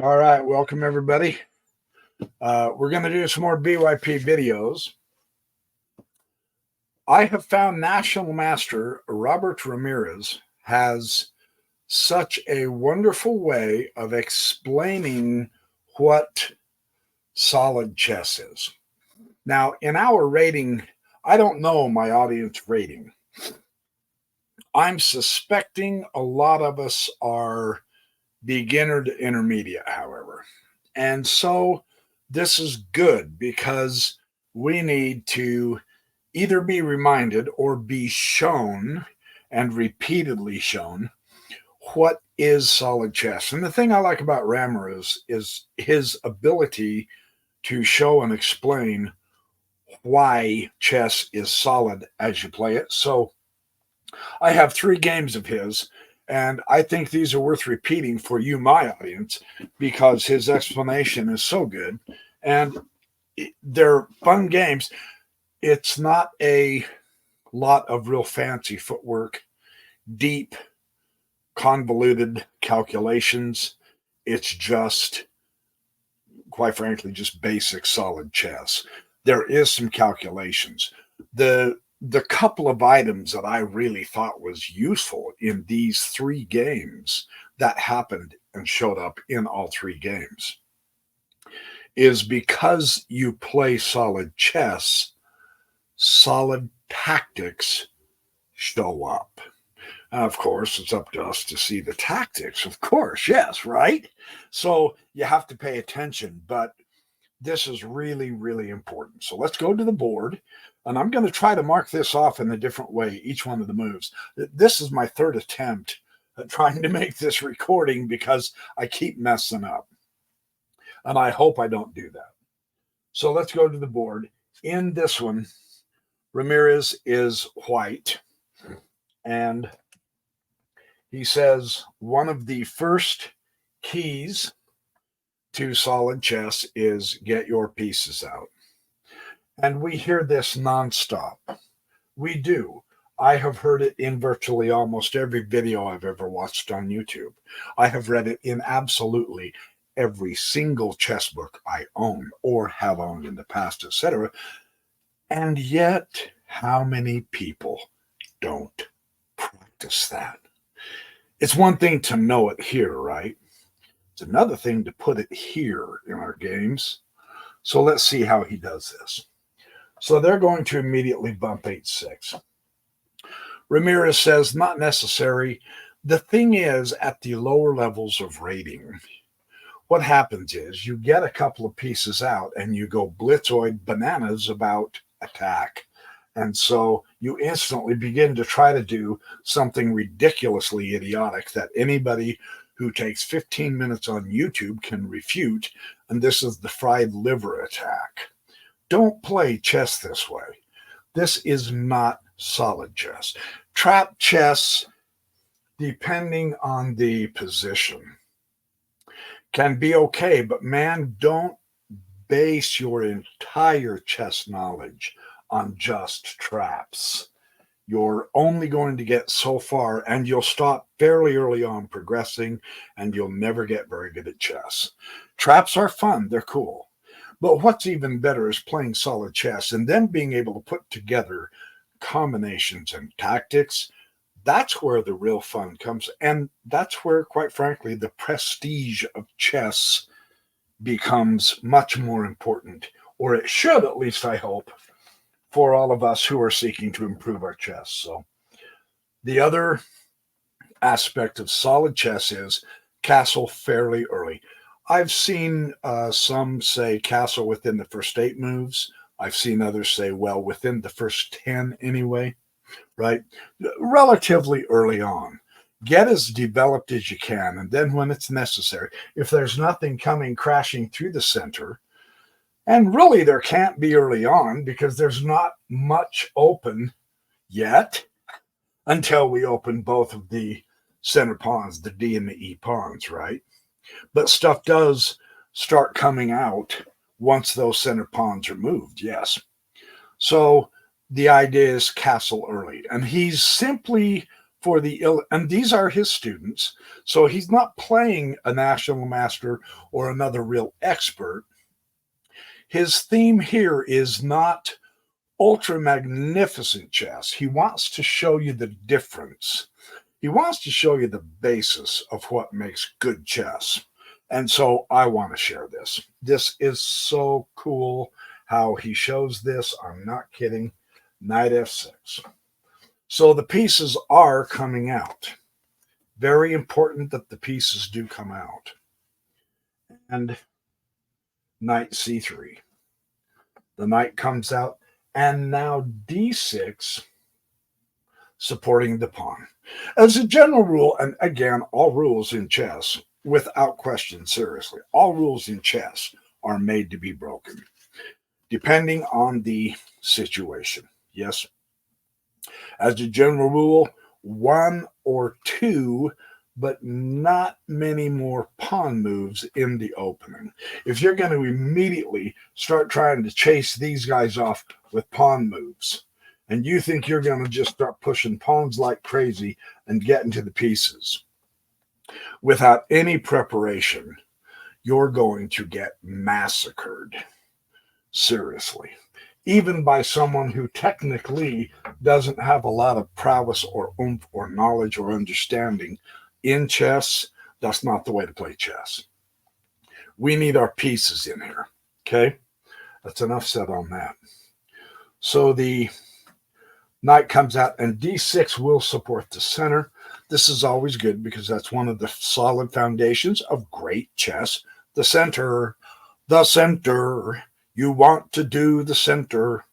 All right, welcome everybody. We're going to do some more BYP videos. I have found National Master Robert Ramirez has such a wonderful way of explaining what solid chess is. Now, in our rating, I don't know my audience rating. I'm suspecting a lot of us are beginner to intermediate, however. And so this is good because we need to either be reminded or be shown and repeatedly shown what is solid chess. And the thing I like about Ramirez is his ability to show and explain why chess is solid as you play it. So I have 3 games of his, and I think these are worth repeating for you, my audience, because his explanation is so good. And they're fun games. It's not a lot of real fancy footwork, deep, convoluted calculations. It's just, quite frankly, just basic solid chess. There is some calculations. The couple of items that I really thought was useful in these 3 games that happened and showed up in all 3 games is because you play solid chess, solid tactics show up. Of course, it's up to us to see the tactics, of course, yes, right? So you have to pay attention, but this is really, really important. So let's go to the board, and I'm going to try to mark this off in a different way, each one of the moves. This is my 3rd attempt at trying to make this recording because I keep messing up, and I hope I don't do that. So let's go to the board. In this one, Ramirez is white, and he says one of the first keys to solid chess is get your pieces out. And we hear this nonstop. We do. I have heard it in virtually almost every video I've ever watched on YouTube. I have read it in absolutely every single chess book I own or have owned in the past, etc. And yet, how many people don't practice that? It's one thing to know it here, right? It's another thing to put it here in our games. So let's see how he does this. So they're going to immediately bump h6. Ramirez says, not necessary. The thing is, at the lower levels of rating, what happens is you get a couple of pieces out and you go blitzoid bananas about attack. And so you instantly begin to try to do something ridiculously idiotic that anybody who takes 15 minutes on YouTube can refute, and this is the fried liver attack. Don't play chess this way. This is not solid chess. Trap chess, depending on the position, can be okay, but man, don't base your entire chess knowledge on just traps. You're only going to get so far, and you'll stop fairly early on progressing, and you'll never get very good at chess. Traps are fun, they're cool. But what's even better is playing solid chess and then being able to put together combinations and tactics. That's where the real fun comes. And that's where, quite frankly, the prestige of chess becomes much more important, or it should, at least I hope, for all of us who are seeking to improve our chess. So the other aspect of solid chess is castle fairly early. I've seen some say castle within the first 8 moves. I've seen others say, well, within the first 10 anyway, right? Relatively early on. Get as developed as you can, and then when it's necessary, if there's nothing coming crashing through the center, and really there can't be early on because there's not much open yet until we open both of the center pawns, the D and the E pawns, right? But stuff does start coming out once those center pawns are moved, yes. So the idea is castle early. And he's simply for and these are his students. So he's not playing a national master or another real expert. His theme here is not ultra magnificent chess. He wants to show you the difference. He wants to show you the basis of what makes good chess. And so I want to share this. This is so cool how he shows this. I'm not kidding. Knight f6. So the pieces are coming out. Very important that the pieces do come out. And knight c3. The knight comes out, and now d6, supporting the pawn. As a general rule, and again, all rules in chess, without question, seriously, all rules in chess are made to be broken, depending on the situation. Yes. As a general rule, one or two, but not many more pawn moves in the opening. If you're going to immediately start trying to chase these guys off with pawn moves, and you think you're going to just start pushing pawns like crazy and getting to the pieces without any preparation, you're going to get massacred. Seriously. Even by someone who technically doesn't have a lot of prowess or oomph or knowledge or understanding in chess. That's not the way to play chess. We need our pieces in here. Okay? That's enough said on that. So the knight comes out, and d6 will support the center. This is always good because that's one of the solid foundations of great chess. The center. You want to do the center.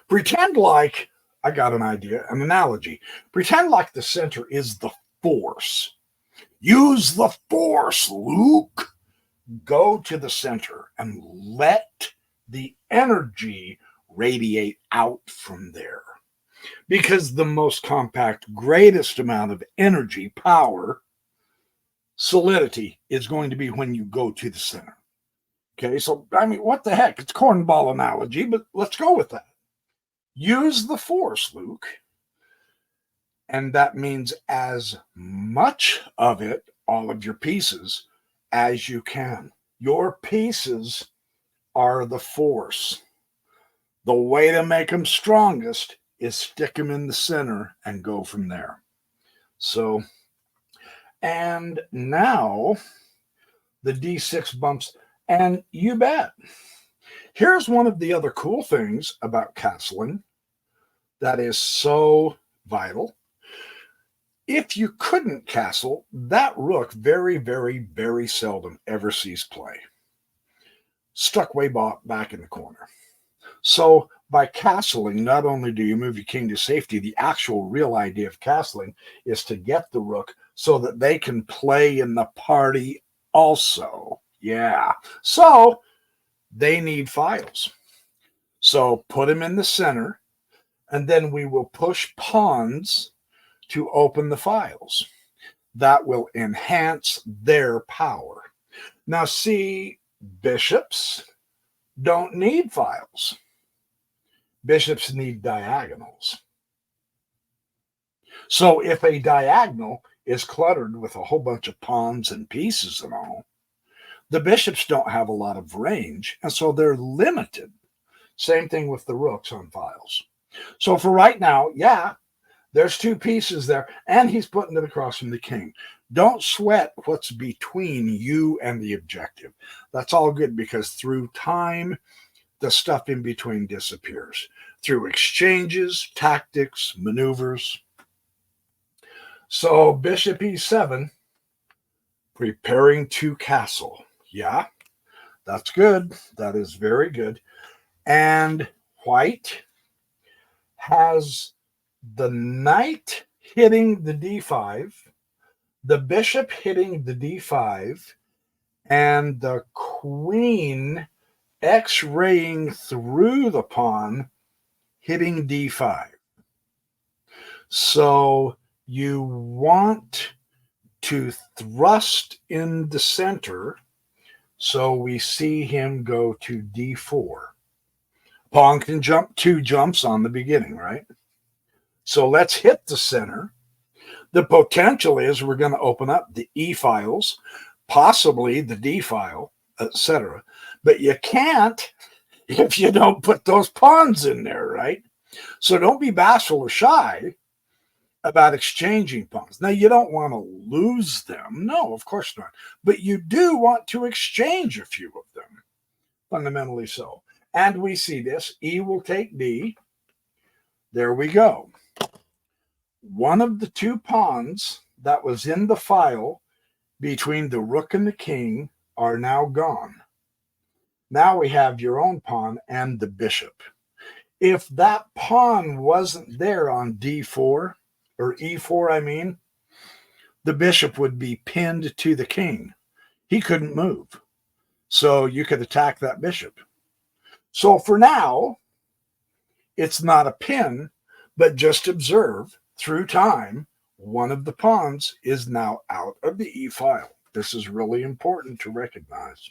Pretend like, I got an idea, an analogy. Pretend like the center is the force. Use the force, Luke. Go to the center and let the energy radiate out from there. Because the most compact, greatest amount of energy, power, solidity is going to be when you go to the center. Okay, so, I mean, what the heck? It's cornball analogy, but let's go with that. Use the force, Luke. And that means as much of it, all of your pieces, as you can. Your pieces are the force. The way to make them strongest is stick them in the center and go from there. So, and now the d6 bumps. And you bet. Here's one of the other cool things about castling that is so vital. If you couldn't castle, that rook very, very, very seldom ever sees play. Stuck way back in the corner. So by castling, not only do you move your king to safety, the actual real idea of castling is to get the rook so that they can play in the party also. Yeah. So they need files. So put them in the center, and then we will push pawns to open the files. That will enhance their power. Now, see, bishops don't need files. Bishops need diagonals. So if a diagonal is cluttered with a whole bunch of pawns and pieces and all, the bishops don't have a lot of range, and so they're limited. Same thing with the rooks on files. So for right now, yeah, there's two pieces there, and he's putting it across from the king. Don't sweat what's between you and the objective. That's all good because through time, the stuff in between disappears. Through exchanges, tactics, maneuvers. So bishop e7, preparing to castle. Yeah, that's good. That is very good. And white has the knight hitting the d5, the bishop hitting the d5, and the queen x-raying through the pawn, hitting d5. So you want to thrust in the center. So we see him go to d4. Pawn can jump 2 jumps on the beginning, right? So let's hit the center. The potential is we're going to open up the E files, possibly the D file, etc. But you can't if you don't put those pawns in there, right? So don't be bashful or shy about exchanging pawns. Now, you don't want to lose them. No, of course not. But you do want to exchange a few of them, fundamentally so. And we see this. E will take D. There we go. One of the two pawns that was in the file between the rook and the king are now gone. Now we have your own pawn and the bishop. If that pawn wasn't there on D4, or E4, I mean, the bishop would be pinned to the king. He couldn't move. So you could attack that bishop. So for now, it's not a pin, but just observe through time, one of the pawns is now out of the E file. This is really important to recognize.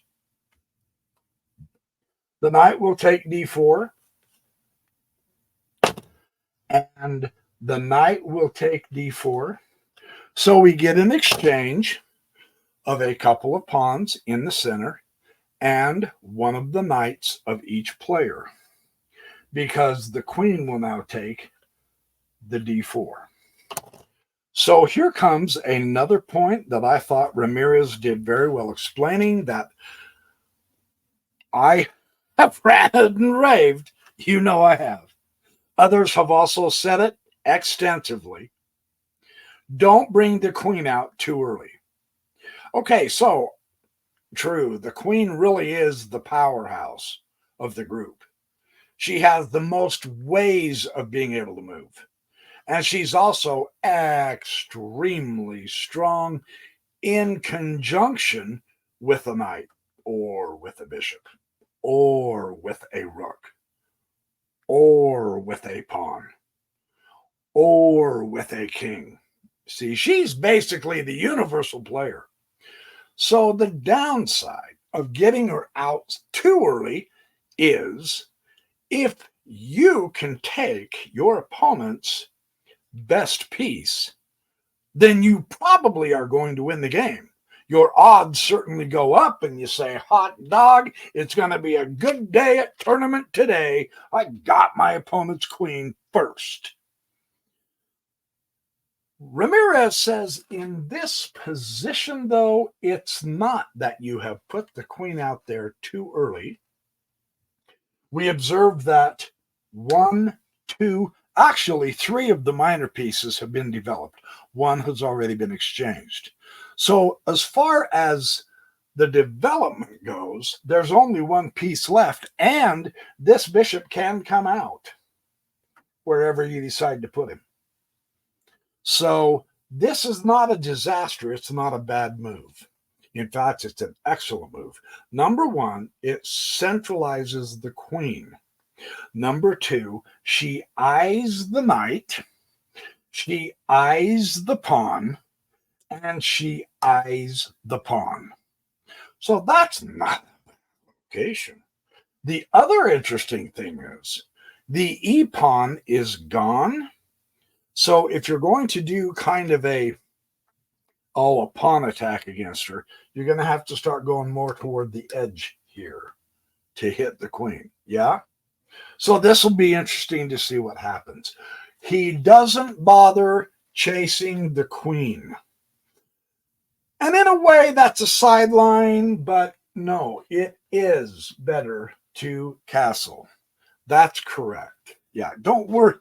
The knight will take D4, and the knight will take D4. So we get an exchange of a couple of pawns in the center and one of the knights of each player, because the queen will now take the D4. So here comes another point that I thought Ramirez did very well explaining, that I have ranted and raved. You know I have. Others have also said it extensively. Don't bring the queen out too early. Okay, so true, the queen really is the powerhouse of the group. She has the most ways of being able to move. And she's also extremely strong in conjunction with a knight, or with a bishop, or with a rook, or with a pawn, or with a king. See, she's basically the universal player. So the downside of getting her out too early is, if you can take your opponent's best piece, then you probably are going to win the game. Your odds certainly go up, and you say, hot dog, it's going to be a good day at tournament today. I got my opponent's queen first. Ramirez says in this position, though, it's not that you have put the queen out there too early. We observe that 1, 2, actually 3 of the minor pieces have been developed. One has already been exchanged. So as far as the development goes, there's only one piece left, and this bishop can come out wherever you decide to put him. So this is not a disaster. It's not a bad move. In fact, it's an excellent move. Number one, it centralizes the queen. Number two, she eyes the knight, she eyes the pawn, and she eyes the pawn. So that's not a location. The other interesting thing is the E pawn is gone. So if you're going to do kind of a pawn attack against her, you're going to have to start going more toward the edge here to hit the queen. Yeah? So this will be interesting to see what happens. He doesn't bother chasing the queen. And in a way, that's a sideline, but no, it is better to castle. That's correct. Yeah, don't worry.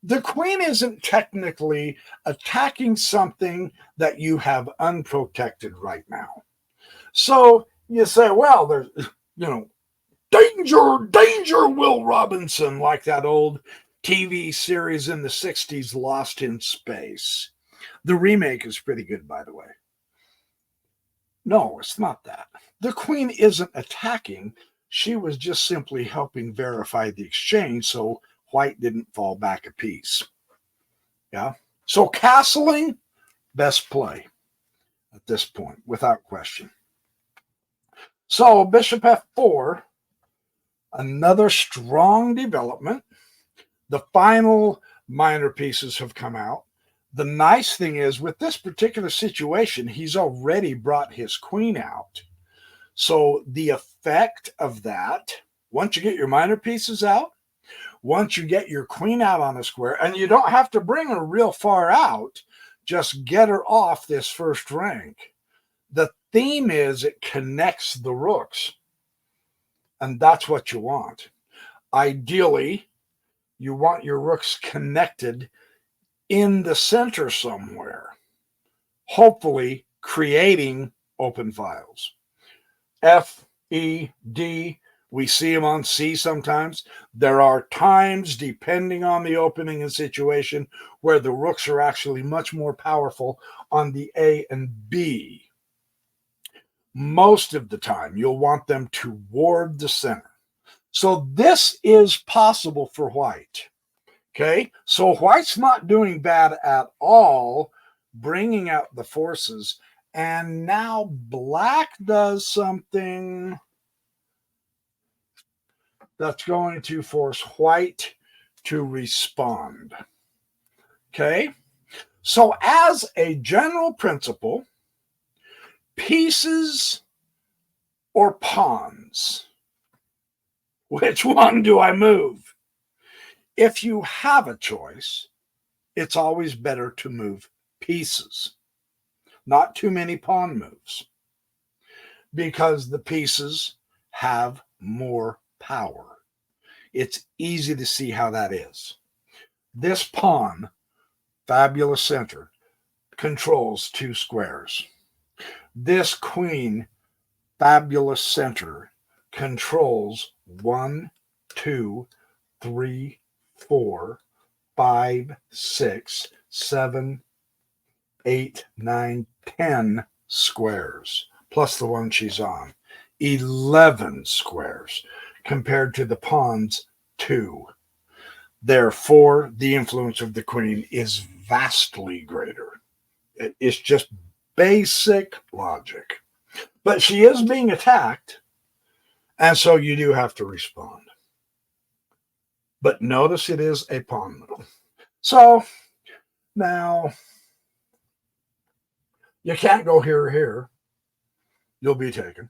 The queen isn't technically attacking something that you have unprotected right now. So you say, well, there's, danger, danger, Will Robinson, like that old TV series in the 60s, Lost in Space. The remake is pretty good, by the way. No, it's not that. The queen isn't attacking. She was just simply helping verify the exchange so white didn't fall back a piece. Yeah. So castling, best play at this point, without question. So bishop f4, another strong development. The final minor pieces have come out. The nice thing is, with this particular situation, he's already brought his queen out. So the effect of that, once you get your minor pieces out, once you get your queen out on a square, and you don't have to bring her real far out, just get her off this first rank. The theme is it connects the rooks, and that's what you want. Ideally, you want your rooks connected in the center somewhere, hopefully creating open files. F, E, D, we see them on C sometimes. There are times, depending on the opening and situation, where the rooks are actually much more powerful on the A and B. Most of the time, you'll want them to ward the center. So this is possible for white. Okay, so white's not doing bad at all, bringing out the forces. And now black does something that's going to force white to respond. Okay, so as a general principle, pieces or pawns, which one do I move? If you have a choice, it's always better to move pieces, not too many pawn moves, because the pieces have more power. It's easy to see how that is. This pawn, fabulous center, controls 2 squares. This queen, fabulous center, controls 1, 2, 3, 4, 5, 6, 7, 8, 9, 10 squares, plus the one she's on. 11 squares compared to the pawn's 2. Therefore, the influence of the queen is vastly greater. It's just basic logic. But she is being attacked, and so you do have to respond. But notice it is a pawn move. So now you can't go here or here. You'll be taken.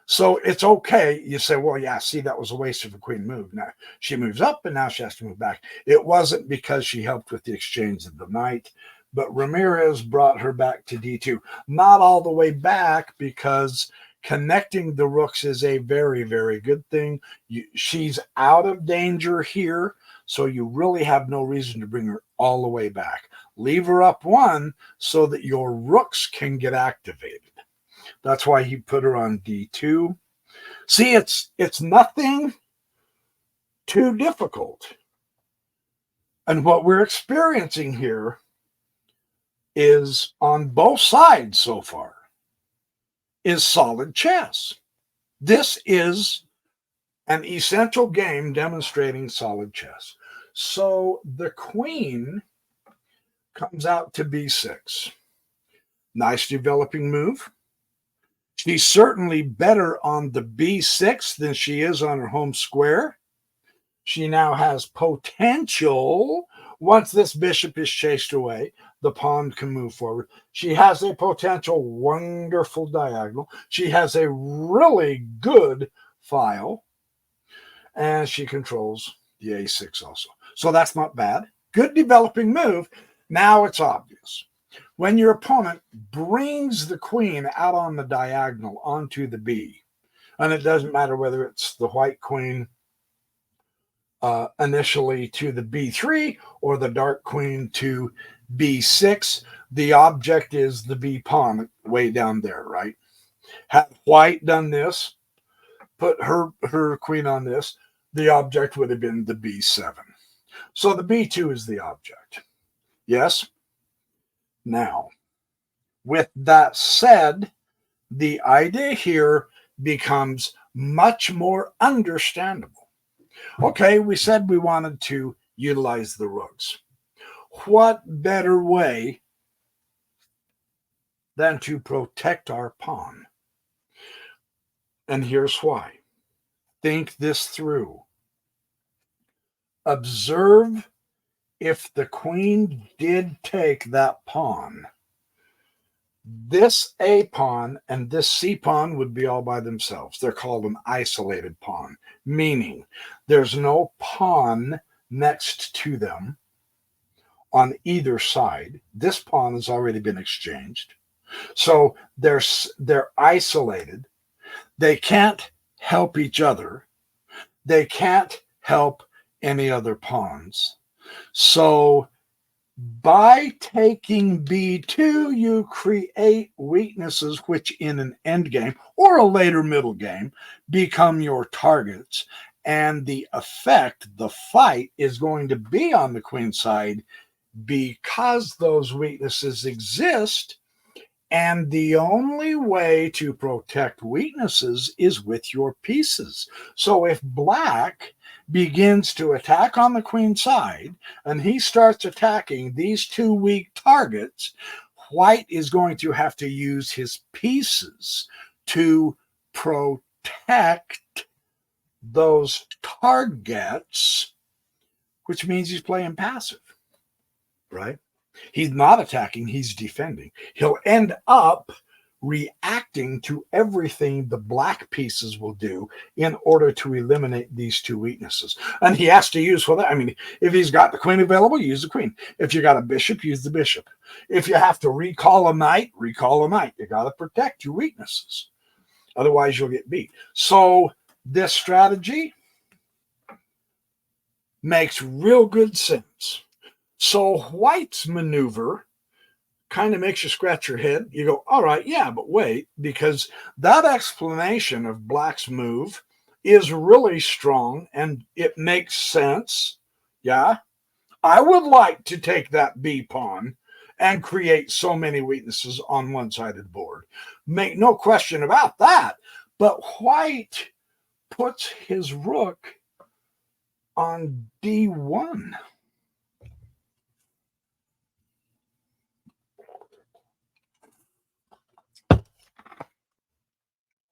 So it's okay. You say, well, yeah, see, that was a waste of a queen move. Now she moves up and now she has to move back. It wasn't because she helped with the exchange of the knight, but Ramirez brought her back to D2. Not all the way back, because connecting the rooks is a very, very good thing. She's out of danger here, so you really have no reason to bring her all the way back. Leave her up 1 so that your rooks can get activated. That's why he put her on D2. See, it's nothing too difficult. And what we're experiencing here is, on both sides so far, is solid chess. This is an essential game demonstrating solid chess. So the queen comes out to B6. Nice developing move. She's certainly better on the B6 than she is on her home square. She now has potential. Once this bishop is chased away, the pawn can move forward. She has a potential wonderful diagonal. She has a really good file, and she controls the A6 also. So that's not bad. Good developing move. Now it's obvious. When your opponent brings the queen out on the diagonal onto the B, and it doesn't matter whether it's the white queen initially to the B3 or the dark queen to B6, the object is the B pawn way down there, right? Had white done this, put her queen on this, the object would have been the B7. So the B2 is the object. Yes? Now, with that said, the idea here becomes much more understandable. Okay, we said we wanted to utilize the rooks. What better way than to protect our pawn? And here's why. Think this through. Observe if the queen did take that pawn, this A pawn and this C pawn would be all by themselves. They're called an isolated pawn, meaning there's no pawn next to them on either side. This pawn has already been exchanged. So they're isolated. They can't help each other. They can't help any other pawns. So by taking B2, you create weaknesses which in an end game or a later middle game become your targets. And the effect, the fight, is going to be on the queen side because those weaknesses exist. And the only way to protect weaknesses is with your pieces. So if black begins to attack on the queen side and he starts attacking these two weak targets, white is going to have to use his pieces to protect those targets, which means he's playing passive, right? He's not attacking, he's defending. He'll end up reacting to everything the black pieces will do in order to eliminate these two weaknesses. And he has to use for that. I mean, if he's got the queen available, use the queen. If you got a bishop, use the bishop. If you have to recall a knight, recall a knight. You got to protect your weaknesses. Otherwise, you'll get beat. So this strategy makes real good sense. So white's maneuver kind of makes you scratch your head. You go, all right, yeah, but wait, because that explanation of black's move is really strong and it makes sense. Yeah, I would like to take that B pawn and create so many weaknesses on one side of the board. Make no question about that. But white puts his rook on D1.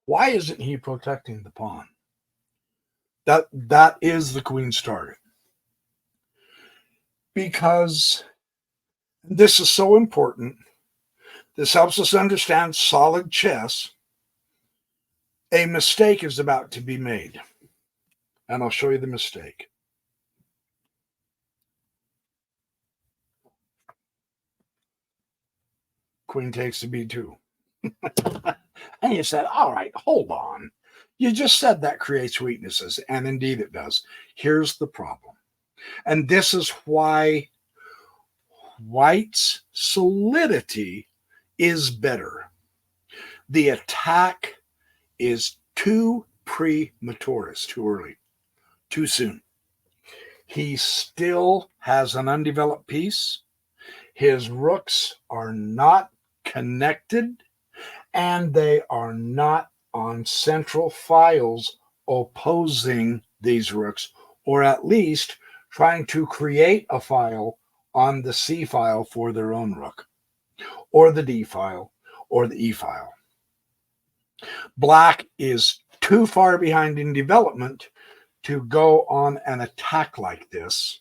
Why isn't he protecting the pawn? That is the queen's target. Because this is so important. This helps us understand solid chess. A mistake is about to be made. And I'll show you the mistake. Queen takes to B2. And you said, all right, hold on. You just said that creates weaknesses, and indeed it does. Here's the problem. And this is why white's solidity is better. The attack is too premature, it's too early, too soon. He still has an undeveloped piece. His rooks are not connected, and they are not on central files opposing these rooks, or at least trying to create a file on the C file for their own rook, or the D file, or the E file. Black is too far behind in development to go on an attack like this.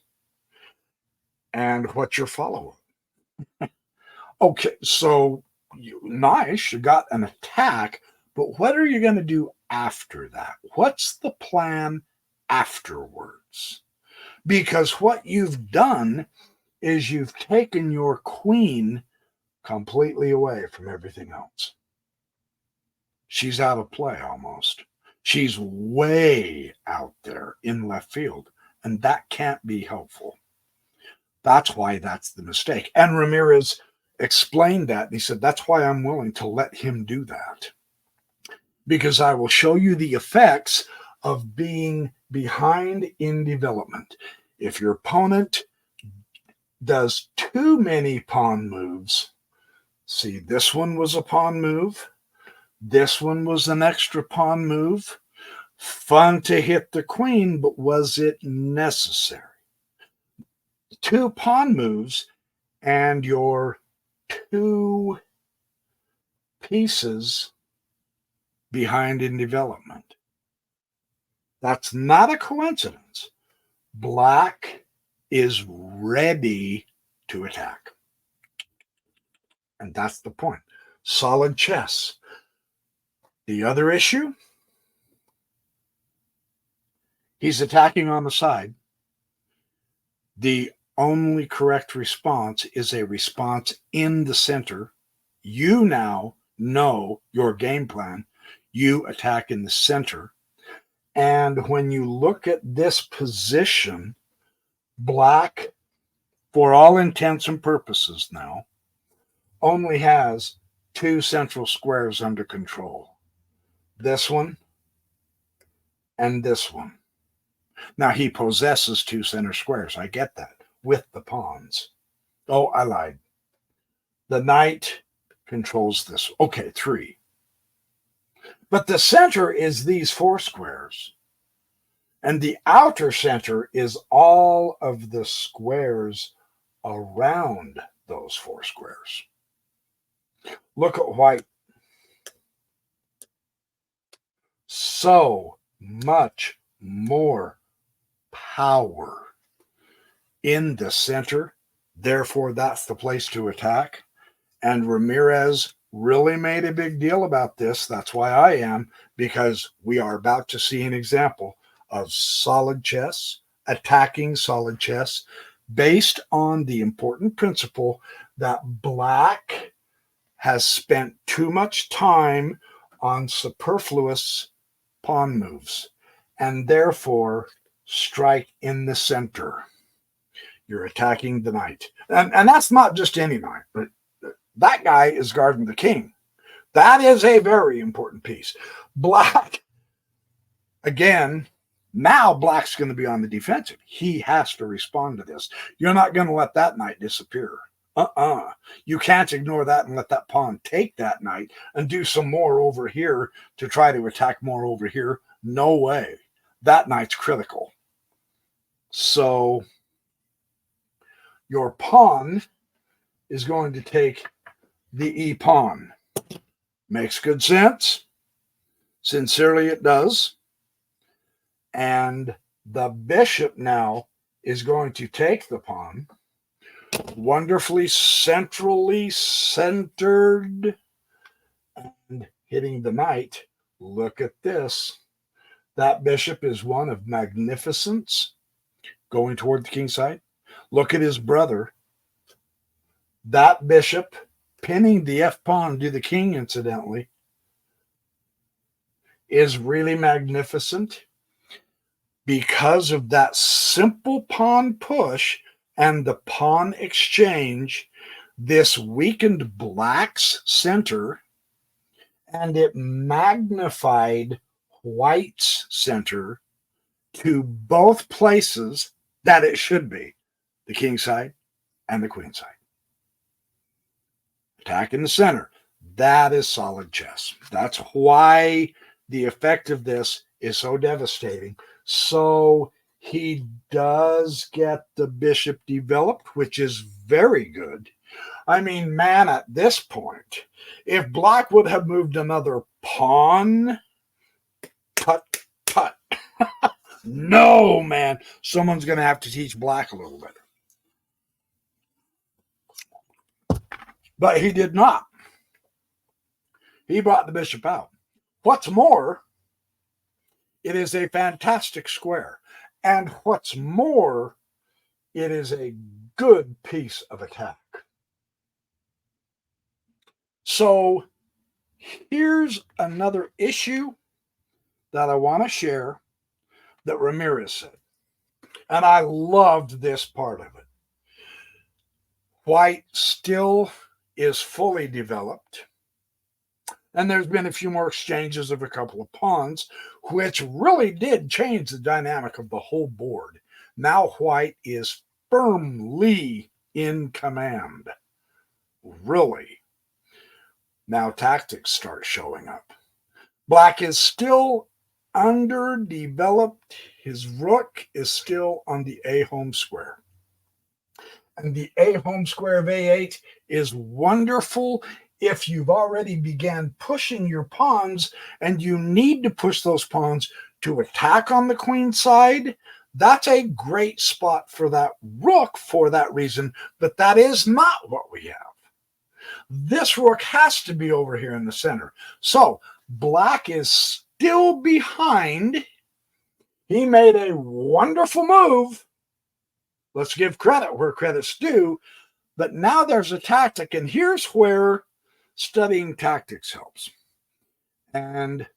And what's your follow-up? Okay, so nice, you got an attack, but what are you going to do after that? What's the plan afterwards? Because what you've done is you've taken your queen completely away from everything else. She's out of play almost. She's way out there in left field, and that can't be helpful. That's why that's the mistake. And Ramirez explained that. And he said, that's why I'm willing to let him do that. Because I will show you the effects of being behind in development. If your opponent does too many pawn moves, see, this one was a pawn move. This one was an extra pawn move. Fun to hit the queen, but was it necessary? Two pawn moves and your two pieces behind in development. That's not a coincidence. Black is ready to attack. And that's the point. Solid chess. The other issue, he's attacking on the side. The only correct response is a response in the center. You now know your game plan. You attack in the center. And when you look at this position, Black, for all intents and purposes now, only has two central squares under control. This one and this one. Now, he possesses two center squares. I get that, with the pawns. Oh, I lied. The knight controls this. Okay, three. But the center is these four squares. And the outer center is all of the squares around those four squares. Look at white. So much more power in the center. Therefore, that's the place to attack. And Ramirez really made a big deal about this. That's why I am, because we are about to see an example of solid chess, attacking solid chess, based on the important principle that Black has spent too much time on superfluous pawn moves, and therefore strike in the center. You're attacking the knight. And that's not just any knight, but that guy is guarding the king. That is a very important piece. Black, again, now Black's going to be on the defensive. He has to respond to this. You're not going to let that knight disappear. You can't ignore that and let that pawn take that knight and do some more over here to try to attack more over here. No way. That knight's critical. So your pawn is going to take the e-pawn. Makes good sense. Sincerely, it does. And the bishop now is going to take the pawn, wonderfully centrally centered, and hitting the knight. Look at this. That bishop is one of magnificence going toward the king's side. Look at his brother. That bishop pinning the f-pawn to the king, incidentally, is really magnificent because of that simple pawn push and the pawn exchange. This weakened Black's center, and it magnified White's center to both places that it should be, the king side and the queen side. Attack in the center. That is solid chess. That's why the effect of this is so devastating. So he does get the bishop developed, which is very good. I mean, man, at this point, if Black would have moved another pawn, tut, tut. No, man. Someone's going to have to teach Black a little bit. But he did not. He brought the bishop out. What's more, it is a fantastic square. And what's more, it is a good piece of attack. So here's another issue that I want to share that Ramirez said. And I loved this part of it. White still is fully developed. And there's been a few more exchanges of a couple of pawns, which really did change the dynamic of the whole board. Now White is firmly in command. Really. Now tactics start showing up. Black is still underdeveloped. His rook is still on the A home square. And the A home square of A8 is wonderful if you've already began pushing your pawns and you need to push those pawns to attack on the queen side. That's a great spot for that rook for that reason, but that is not what we have. This rook has to be over here in the center. So black is still behind. He made a wonderful move. Let's give credit where credit's due. But now there's a tactic, and here's where studying tactics helps. And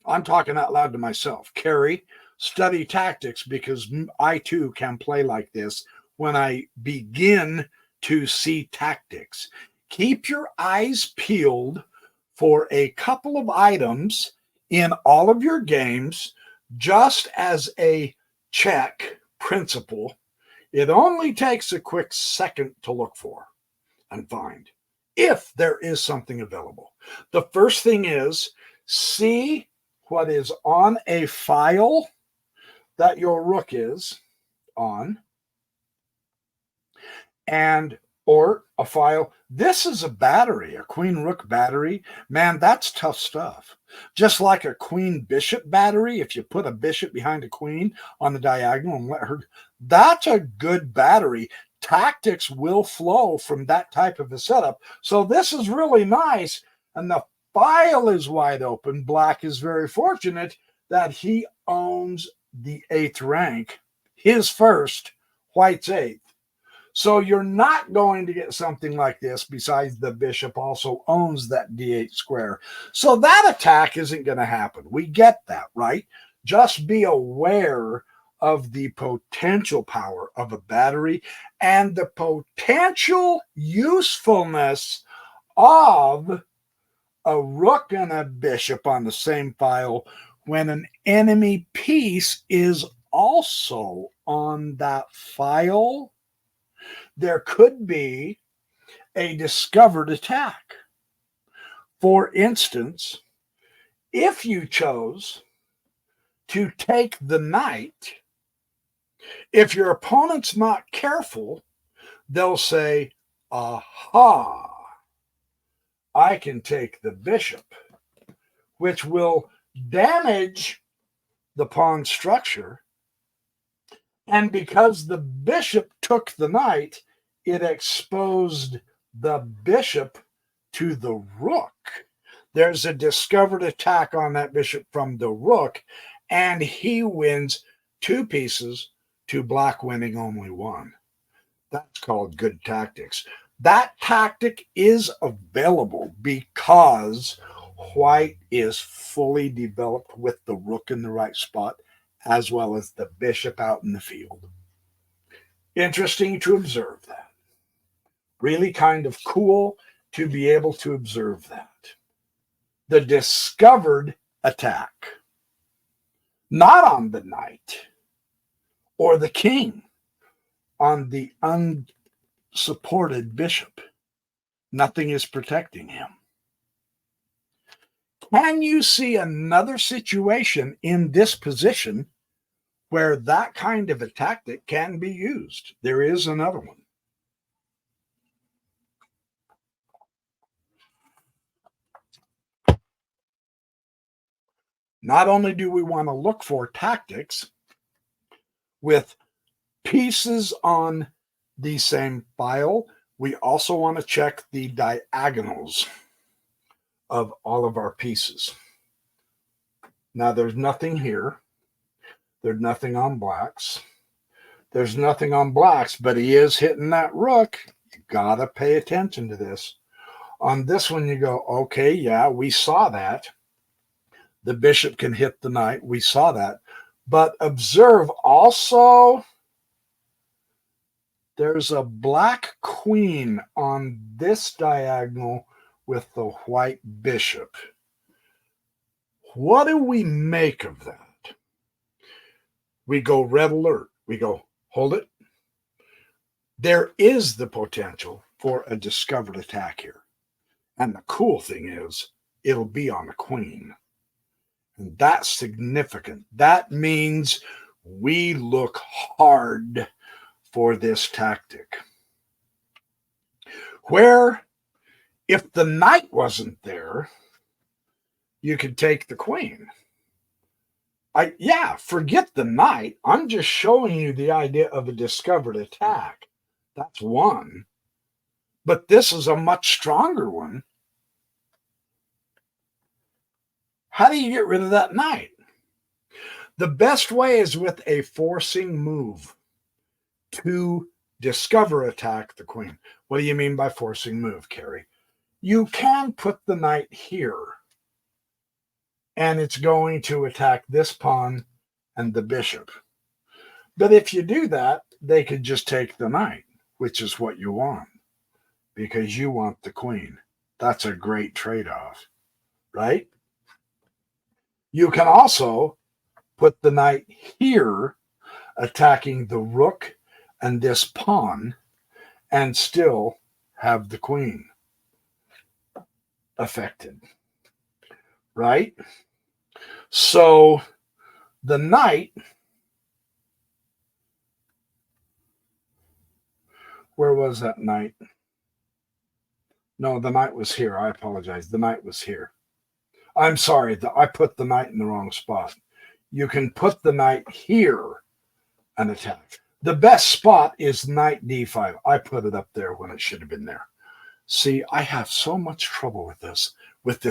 I'm talking out loud to myself. Carrie, study tactics, because I too can play like this when I begin to see tactics. Keep your eyes peeled for a couple of items in all of your games, just as a check principle. It only takes a quick second to look for and find if there is something available. The first thing is see what is on a file that your rook is on, and or a file. This is a battery, a queen rook battery. Man, that's tough stuff. Just like a queen bishop battery, if you put a bishop behind a queen on the diagonal and let her, that's a good battery. Tactics will flow from that type of a setup. So this is really nice. And the file is wide open. Black is very fortunate that he owns the 8th rank, his first, white's 8th. So you're not going to get something like this, besides the bishop also owns that d8 square. So that attack isn't going to happen. We get that, right? Just be aware of the potential power of a battery and the potential usefulness of a rook and a bishop on the same file when an enemy piece is also on that file. There could be a discovered attack. For instance, if you chose to take the knight, if your opponent's not careful, they'll say, aha, I can take the bishop, which will damage the pawn structure. And because the bishop took the knight, it exposed the bishop to the rook. There's a discovered attack on that bishop from the rook, and he wins 2 pieces to black winning only 1. That's called good tactics. That tactic is available because white is fully developed with the rook in the right spot, as well as the bishop out in the field. Interesting to observe that. Really kind of cool to be able to observe that. The discovered attack, not on the knight or the king, on the unsupported bishop. Nothing is protecting him. Can you see another situation in this position where that kind of a tactic can be used? There is another one. Not only do we want to look for tactics with pieces on the same file, we also want to check the diagonals of all of our pieces. Now, there's nothing here. There's nothing on blacks. There's nothing on blacks, but he is hitting that rook. You got to pay attention to this. On this one, you go, okay, yeah, we saw that. The bishop can hit the knight. We saw that. But observe also, there's a black queen on this diagonal with the white bishop. What do we make of that? We go red alert. We go, hold it. There is the potential for a discovered attack here. And the cool thing is, it'll be on the queen. And that's significant. That means we look hard for this tactic. Where if the knight wasn't there, you could take the queen. Yeah, forget the knight. I'm just showing you the idea of a discovered attack. That's one. But this is a much stronger one. How do you get rid of that knight? The best way is with a forcing move to discover attack the queen. What do you mean by forcing move, Carrie? You can put the knight here, and it's going to attack this pawn and the bishop. But if you do that, they could just take the knight, which is what you want, because you want the queen. That's a great trade-off, right? You can also put the knight here, attacking the rook and this pawn, and still have the queen affected, right? So the knight, where was that knight? No, the knight was here. I apologize. The knight was here. I'm sorry. I put the knight in the wrong spot. You can put the knight here and attack. The best spot is knight d5. I put it up there when it should have been there. See, I have so much trouble with this. With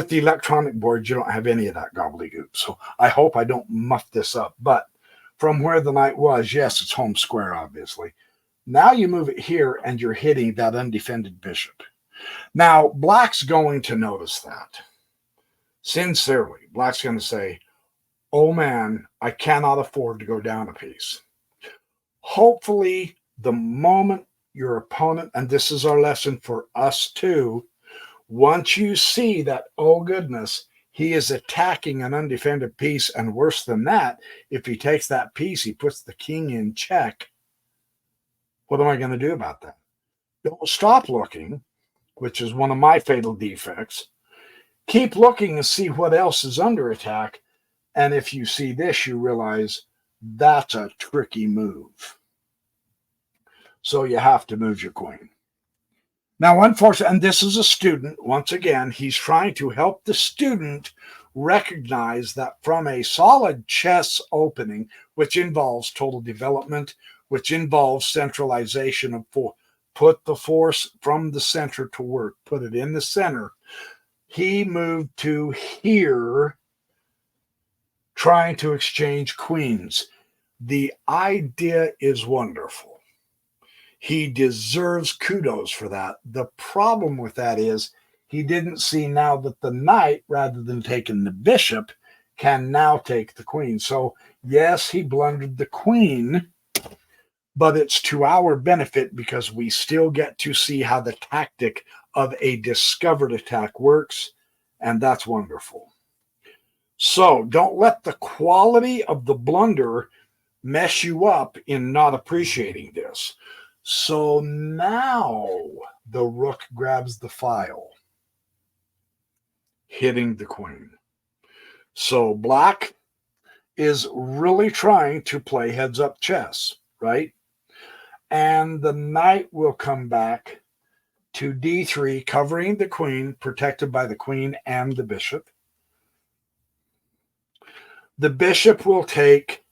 the electronic board, you don't have any of that gobbledygook. So I hope I don't muff this up. But from where the knight was, yes, it's home square, obviously. Now you move it here, and you're hitting that undefended bishop. Now, black's going to notice that. Sincerely, black's going to say, oh man, I cannot afford to go down a piece. Hopefully, the moment your opponent, and this is our lesson for us too, once you see that, oh goodness, he is attacking an undefended piece, and worse than that, if he takes that piece, he puts the king in check. What am I going to do about that? Don't stop looking, which is one of my fatal defects. Keep looking and see what else is under attack. And if you see this, you realize that's a tricky move. So you have to move your queen. Now, unfortunately, and this is a student, once again, he's trying to help the student recognize that from a solid chess opening, which involves total development, which involves centralization of force, put the force from the center to work, put it in the center. He moved to here, trying to exchange queens. The idea is wonderful. He deserves kudos for that. The problem with that is he didn't see now that the knight, rather than taking the bishop, can now take the queen. So, yes, he blundered the queen, but it's to our benefit because we still get to see how the tactic of a discovered attack works, and that's wonderful. So, don't let the quality of the blunder mess you up in not appreciating this. So now the rook grabs the file, hitting the queen. So black is really trying to play heads-up chess, right? And the knight will come back to d3, covering the queen, protected by the queen and the bishop. The bishop will take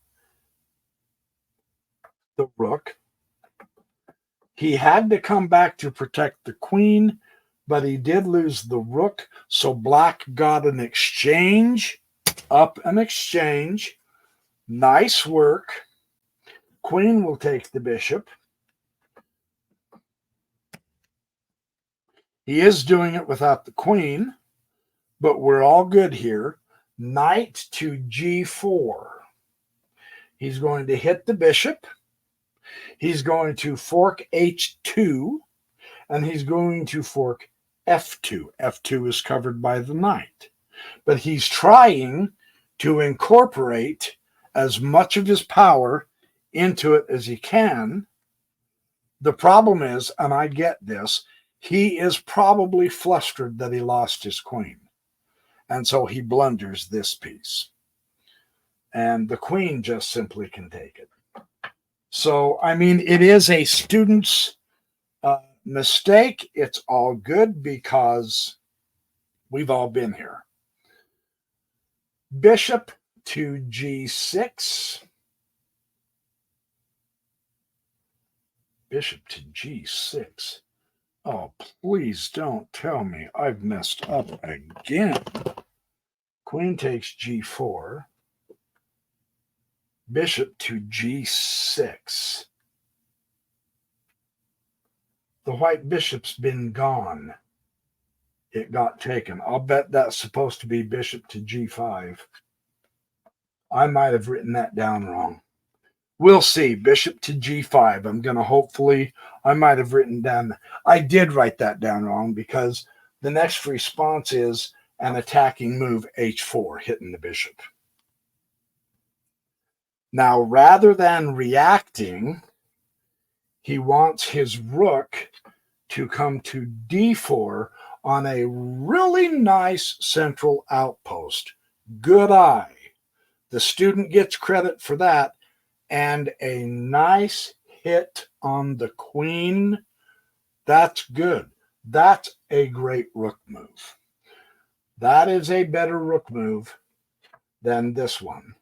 the rook. He had to come back to protect the queen, but he did lose the rook. So black got an exchange, up an exchange. Nice work. Queen will take the bishop. He is doing it without the queen, but we're all good here. Knight to g4. He's going to hit the bishop. He's going to fork h2, and he's going to fork f2. f2 is covered by the knight. But he's trying to incorporate as much of his power into it as he can. The problem is, and I get this, he is probably flustered that he lost his queen. And so he blunders this piece. And the queen just simply can take it. So, I mean, it is a student's mistake. It's all good because we've all been here. Bishop to g6. Bishop to g6. Oh, please don't tell me I've messed up again. Queen takes g4. Bishop to g6. The white bishop's been gone. It got taken. I'll bet that's supposed to be bishop to g5. I might have written that down wrong. We'll see. Bishop to g5. I'm going to hopefully, I might have written down, I did write that down wrong because the next response is an attacking move, h4, hitting the bishop. Now, rather than reacting, he wants his rook to come to d4 on a really nice central outpost. Good eye. The student gets credit for that. And a nice hit on the queen. That's good. That's a great rook move. That is a better rook move than this one.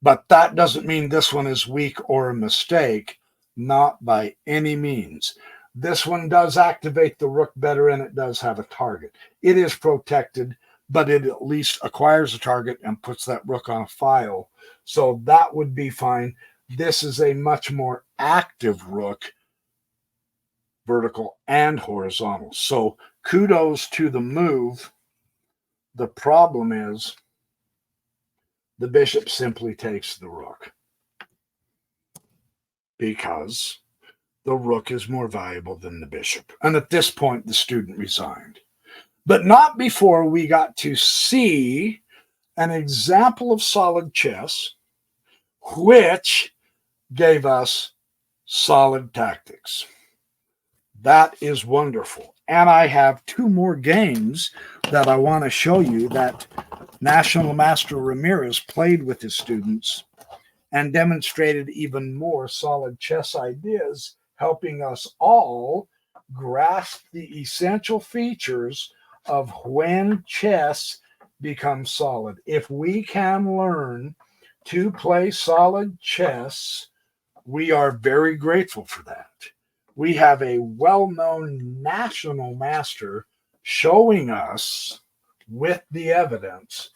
But that doesn't mean this one is weak or a mistake. Not by any means. This one does activate the rook better, and it does have a target. It is protected, but it at least acquires a target and puts that rook on a file. So that would be fine. This is a much more active rook, vertical and horizontal. So kudos to the move. The problem is the bishop simply takes the rook because the rook is more valuable than the bishop. And at this point, the student resigned. But not before we got to see an example of solid chess, which gave us solid tactics. That is wonderful. And I have two more games that I want to show you that National Master Ramirez played with his students and demonstrated even more solid chess ideas, helping us all grasp the essential features of when chess becomes solid. If we can learn to play solid chess, we are very grateful for that. We have a well-known national master showing us with the evidence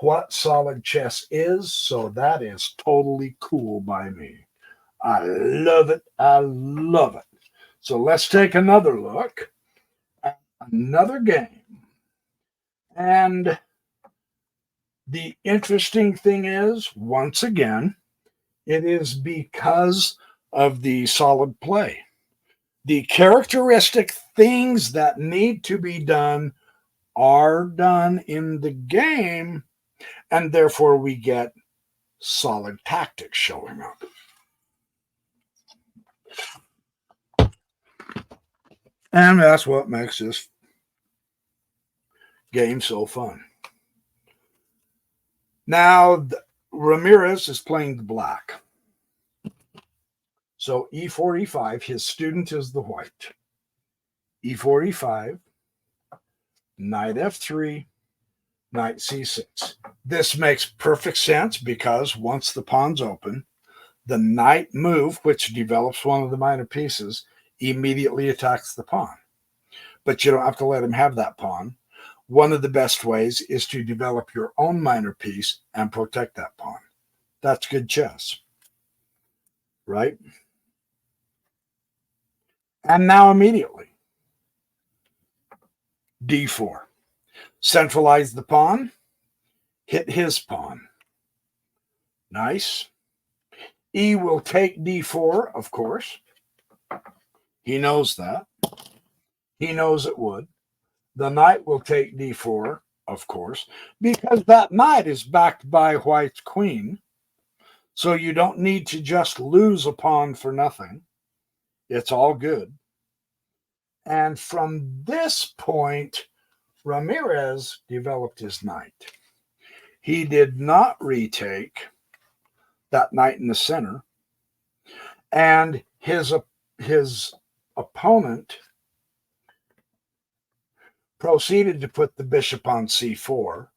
what solid chess is, so that is totally cool by me. I love it. I love it. So let's take another look at another game. And the interesting thing is, once again, it is because of the solid play. The characteristic things that need to be done are done in the game, and therefore we get solid tactics showing up. And that's what makes this game so fun. Now, Ramirez is playing the black. So e4, e5, his student is the white. e4, e5, knight f3, knight c6. This makes perfect sense because once the pawn's open, the knight move, which develops one of the minor pieces, immediately attacks the pawn. But you don't have to let him have that pawn. One of the best ways is to develop your own minor piece and protect that pawn. That's good chess, right? And now immediately, d4. Centralize the pawn, hit his pawn. Nice. E will take d4, of course. He knows that. He knows it would. The knight will take d4, of course, because that knight is backed by white's queen. So you don't need to just lose a pawn for nothing. It's all good. And from this point, Ramirez developed his knight. He did not retake that knight in the center. And his opponent proceeded to put the bishop on c4.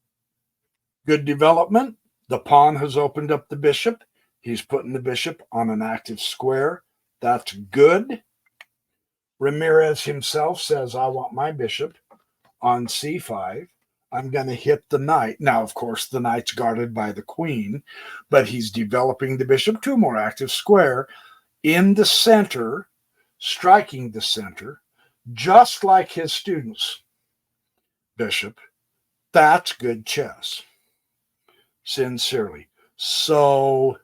Good development, The pawn has opened up the bishop. He's putting the bishop on an active square. That's good. Ramirez himself says, I want my bishop on c5. I'm going to hit the knight. Now, of course, the knight's guarded by the queen, but he's developing the bishop to a more active square in the center, striking the center, just like his student's bishop. That's good chess. Sincerely. So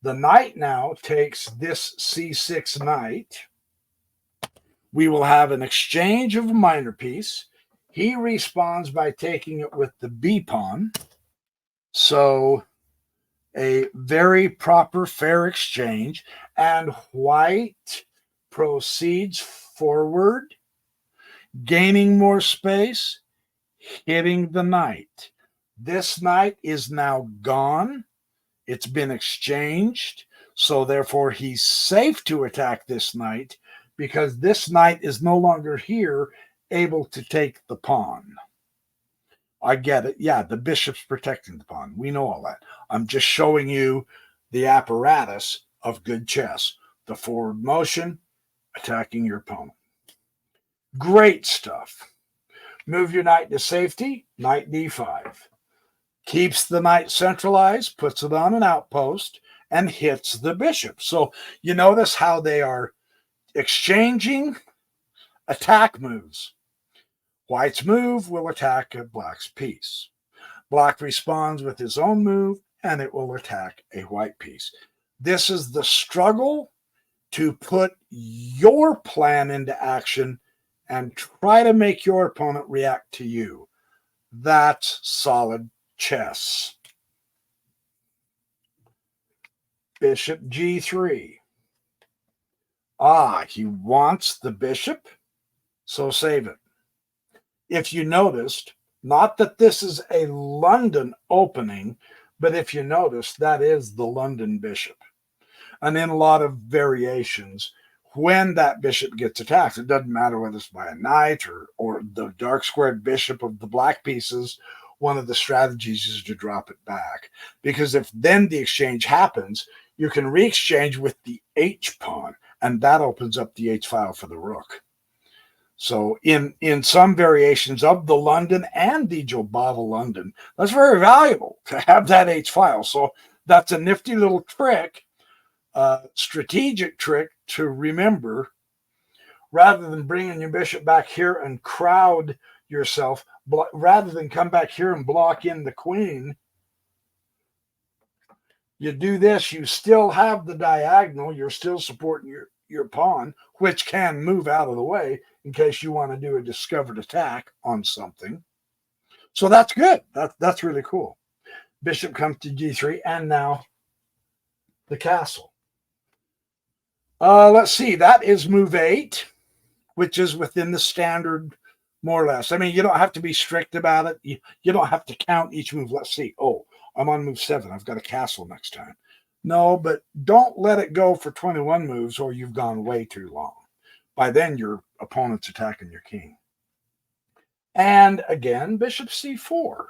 the knight now takes this c6 knight. We will have an exchange of a minor piece. He responds by taking it with the b pawn. So a very proper, fair exchange. And white proceeds forward, gaining more space, hitting the knight. This knight is now gone. It's been exchanged. So therefore, he's safe to attack this knight because this knight is no longer here able to take the pawn. I get it. Yeah, the bishop's protecting the pawn. We know all that. I'm just showing you the apparatus of good chess. The forward motion, attacking your opponent. Great stuff. Move your knight to safety, knight d5. Keeps the knight centralized, puts it on an outpost, and hits the bishop. So you notice how they are exchanging attack moves. White's move will attack a black's piece. Black responds with his own move, and it will attack a white piece. This is the struggle to put your plan into action and try to make your opponent react to you. That's solid chess. Bishop g3. He wants the bishop, so save it. If you noticed, not that this is a London opening, but if you notice, that is the London bishop. And in a lot of variations, when that bishop gets attacked, it doesn't matter whether it's by a knight or the dark squared bishop of the black pieces, one of the strategies is to drop it back. Because if then the exchange happens, you can re-exchange with the H pawn, and that opens up the H file for the rook. So in some variations of the London and the Jobava London, that's very valuable to have that H file. So that's a nifty little trick, strategic trick to remember. Rather than bringing your bishop back here and crowd yourself, rather than come back here and block in the queen, you do this, you still have the diagonal, you're still supporting your pawn, which can move out of the way in case you want to do a discovered attack on something. So that's good. That's really cool. Bishop comes to g3, and now the castle. Let's see. That is move 8, which is within the standard, more or less. I mean, you don't have to be strict about it. You don't have to count each move. Let's see. Oh, I'm on move 7. I've got a castle next time. No, but don't let it go for 21 moves or you've gone way too long. By then, your opponent's attacking your king. And again, bishop c4.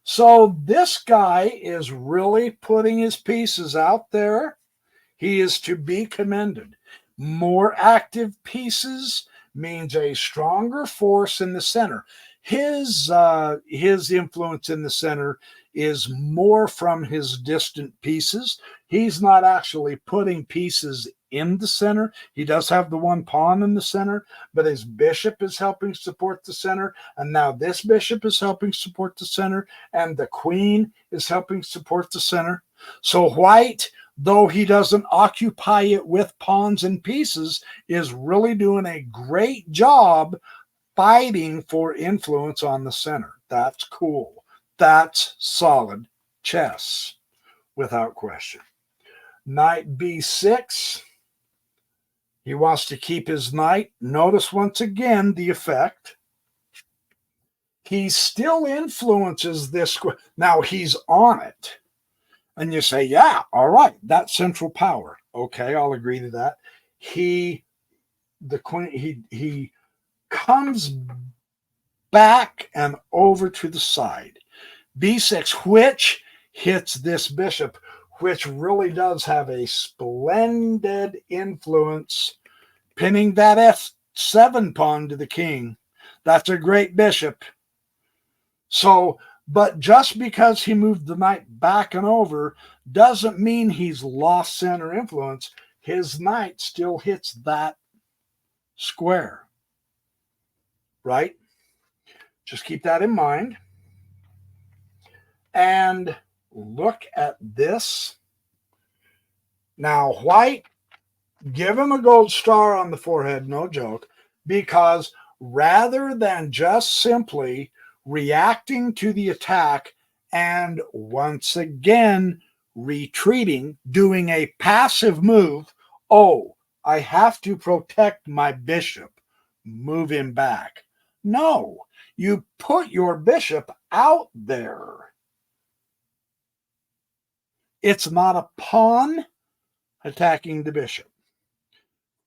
So this guy is really putting his pieces out there. He is to be commended. More active pieces means a stronger force in the center. His influence in the center is more from his distant pieces. He's not actually putting pieces in the center. He does have the one pawn in the center, but his bishop is helping support the center. And now this bishop is helping support the center, and the queen is helping support the center. So white, though he doesn't occupy it with pawns and pieces, is really doing a great job fighting for influence on the center. That's cool. That's solid chess, without question. Knight b6. He wants to keep his knight. Notice once again the effect. He still influences this. Now he's on it. And you say, yeah, all right, that's central power. Okay, I'll agree to that. He comes back and over to the side. b6, which hits this bishop, which really does have a splendid influence, pinning that f7 pawn to the king. That's a great bishop. So, but just because he moved the knight back and over doesn't mean he's lost center influence. His knight still hits that square, right? Just keep that in mind. And look at this. Now, white, give him a gold star on the forehead, no joke, because rather than just simply reacting to the attack and once again retreating, doing a passive move, oh, I have to protect my bishop, move him back. No, you put your bishop out there. It's not a pawn attacking the bishop.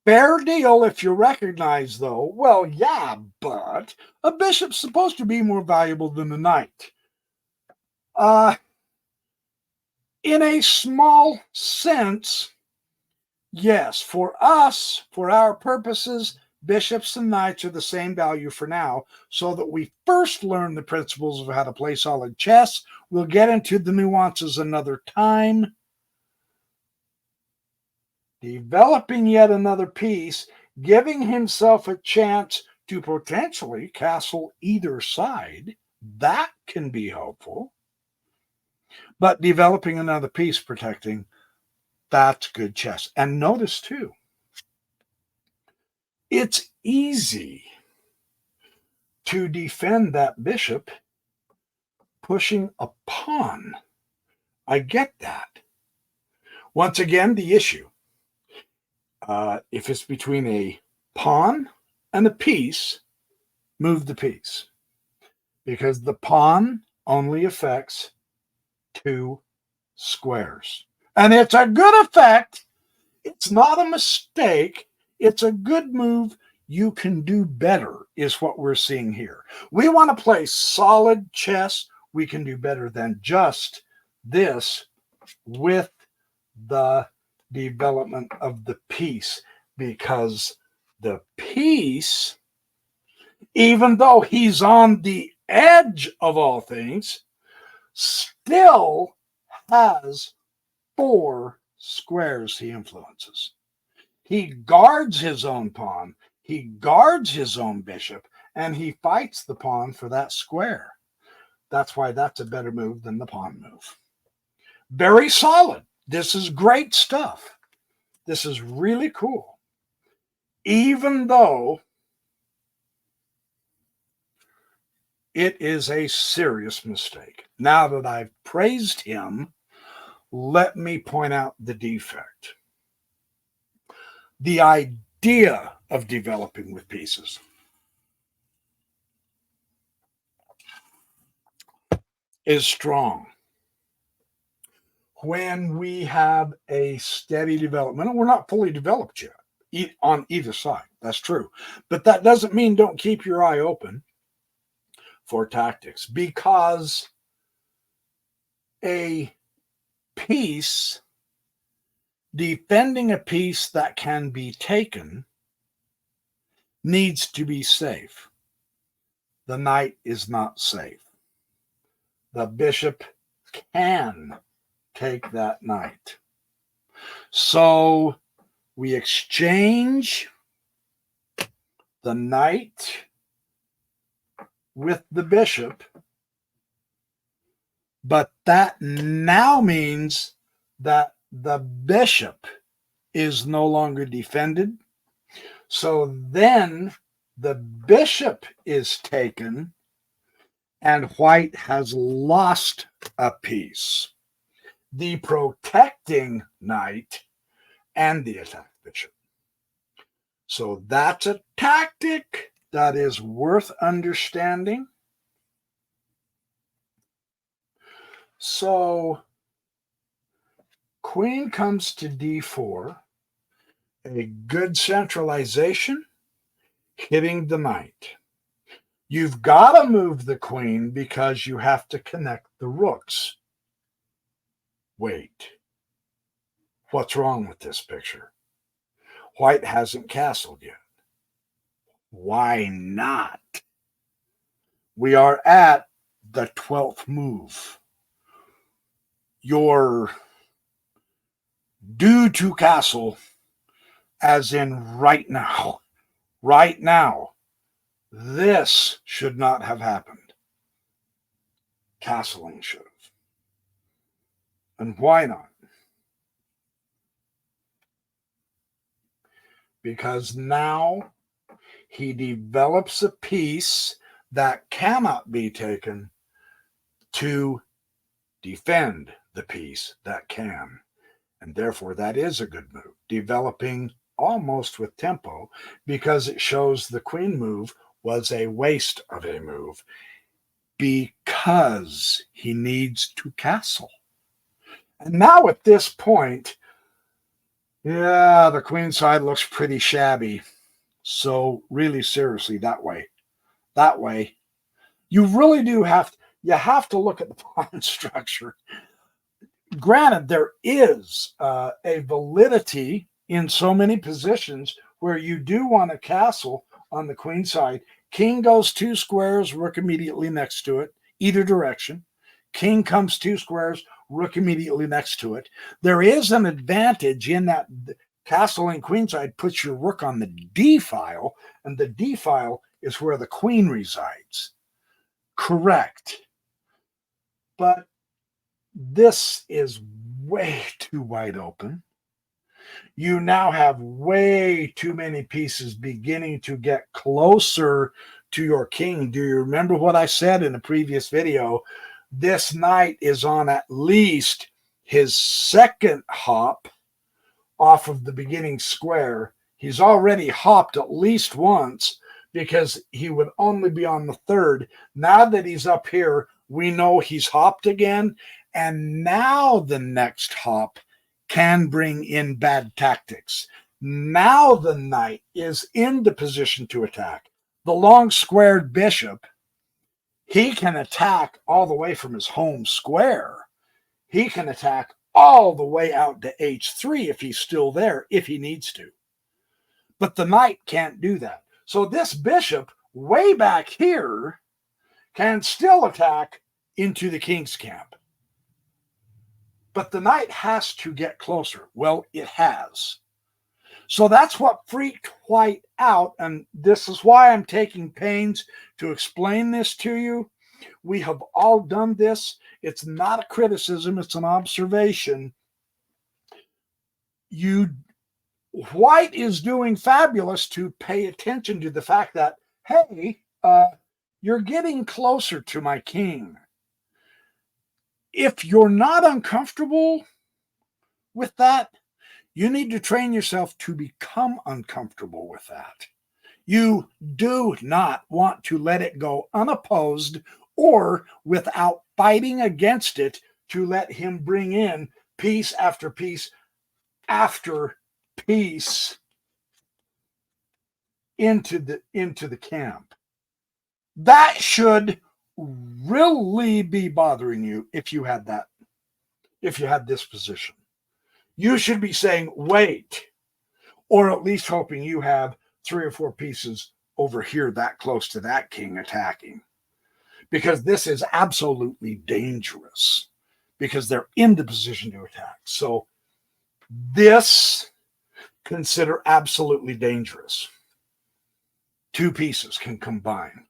Fair deal if you recognize, though, well, yeah, but a bishop's supposed to be more valuable than a knight. In a small sense, yes, for us, for our purposes, bishops and knights are the same value for now, so that we first learn the principles of how to play solid chess. We'll get into the nuances another time. Developing yet another piece, giving himself a chance to potentially castle either side, that can be helpful. But developing another piece, protecting, that's good chess. And notice too, it's easy to defend that bishop pushing a pawn. I get that. Once again, the issue. If it's between a pawn and a piece, move the piece, because the pawn only affects 2 squares. And it's a good effect. It's not a mistake. It's a good move. You can do better, is what we're seeing here. We want to play solid chess. We can do better than just this with the development of the piece, because the piece, even though he's on the edge of all things, still has 4 squares he influences. He guards his own pawn, he guards his own bishop, and he fights the pawn for that square. That's why that's a better move than the pawn move. Very solid. This is great stuff. This is really cool. Even though it is a serious mistake. Now that I've praised him, let me point out the defect. The idea of developing with pieces is strong. When we have a steady development, and we're not fully developed yet on either side, that's true. But that doesn't mean don't keep your eye open for tactics, because a piece, defending a piece that can be taken, needs to be safe. The knight is not safe. The bishop can take that knight. So we exchange the knight with the bishop, but that now means that the bishop is no longer defended. So then the bishop is taken and white has lost a piece. The protecting knight and the attack bishop. So that's a tactic that is worth understanding. So queen comes to d4, a good centralization, hitting the knight. You've got to move the queen because you have to connect the rooks. Wait, what's wrong with this picture? White hasn't castled yet. Why not? We are at the 12th move. You're due to castle, as in right now. Right now. This should not have happened. Castling should have. And why not? Because now he develops a piece that cannot be taken to defend the piece that can. And therefore, that is a good move. Developing almost with tempo, because it shows the queen move was a waste of a move, because he needs to castle. And now at this point, yeah, the queen side looks pretty shabby. So really seriously, that way, you really do you have to look at the pawn structure. Granted, there is a validity in so many positions where you do want a castle on the queen side. King goes 2 squares, rook immediately next to it, either direction. King comes 2 squares, rook immediately next to it. There is an advantage in that castling queenside puts your rook on the D file, and the D file is where the queen resides. Correct. But this is way too wide open. You now have way too many pieces beginning to get closer to your king. Do you remember what I said in the previous video? This knight is on at least his second hop off of the beginning square. He's already hopped at least once because he would only be on the third. Now that he's up here, we know he's hopped again. And now the next hop can bring in bad tactics. Now the knight is in the position to attack. The long squared bishop, he can attack all the way from his home square. He can attack all the way out to h3 if he's still there, if he needs to. But the knight can't do that. So this bishop way back here can still attack into the king's camp. But the knight has to get closer. Well, it has. So that's what freaked White out. And this is why I'm taking pains to explain this to you. We have all done this. It's not a criticism. It's an observation. White is doing fabulous to pay attention to the fact that, hey, you're getting closer to my king. If you're not uncomfortable with that, you need to train yourself to become uncomfortable with that. You do not want to let it go unopposed or without fighting against it to let him bring in piece after piece after piece into the camp. That should really be bothering you if you had this position. You should be saying, wait, or at least hoping you have 3 or 4 pieces over here that close to that king attacking. Because this is absolutely dangerous because they're in the position to attack. So this, consider absolutely dangerous. 2 pieces can combine.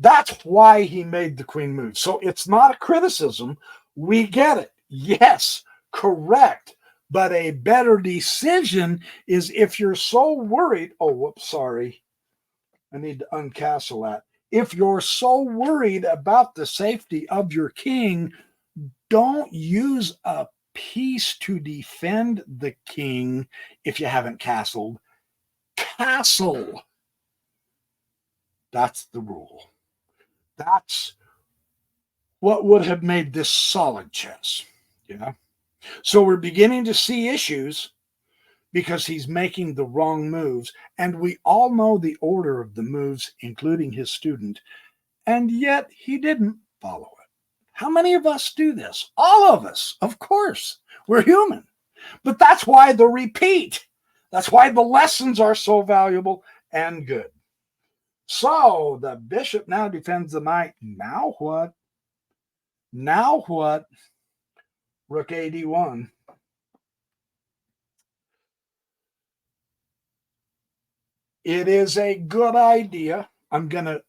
That's why he made the queen move. So it's not a criticism. We get it. Yes, correct. But a better decision is if you're so worried. Oh, whoops, sorry. I need to uncastle that. If you're so worried about the safety of your king, don't use a piece to defend the king if you haven't castled. Castle. That's the rule. That's what would have made this solid chess. Yeah. So we're beginning to see issues because he's making the wrong moves. And we all know the order of the moves, including his student. And yet he didn't follow it. How many of us do this? All of us, of course. We're human. But that's why the repeat, that's why the lessons are so valuable and good. So the bishop now defends the knight. Now what? Now what? Rook AD1. It is a good idea. I'm gonna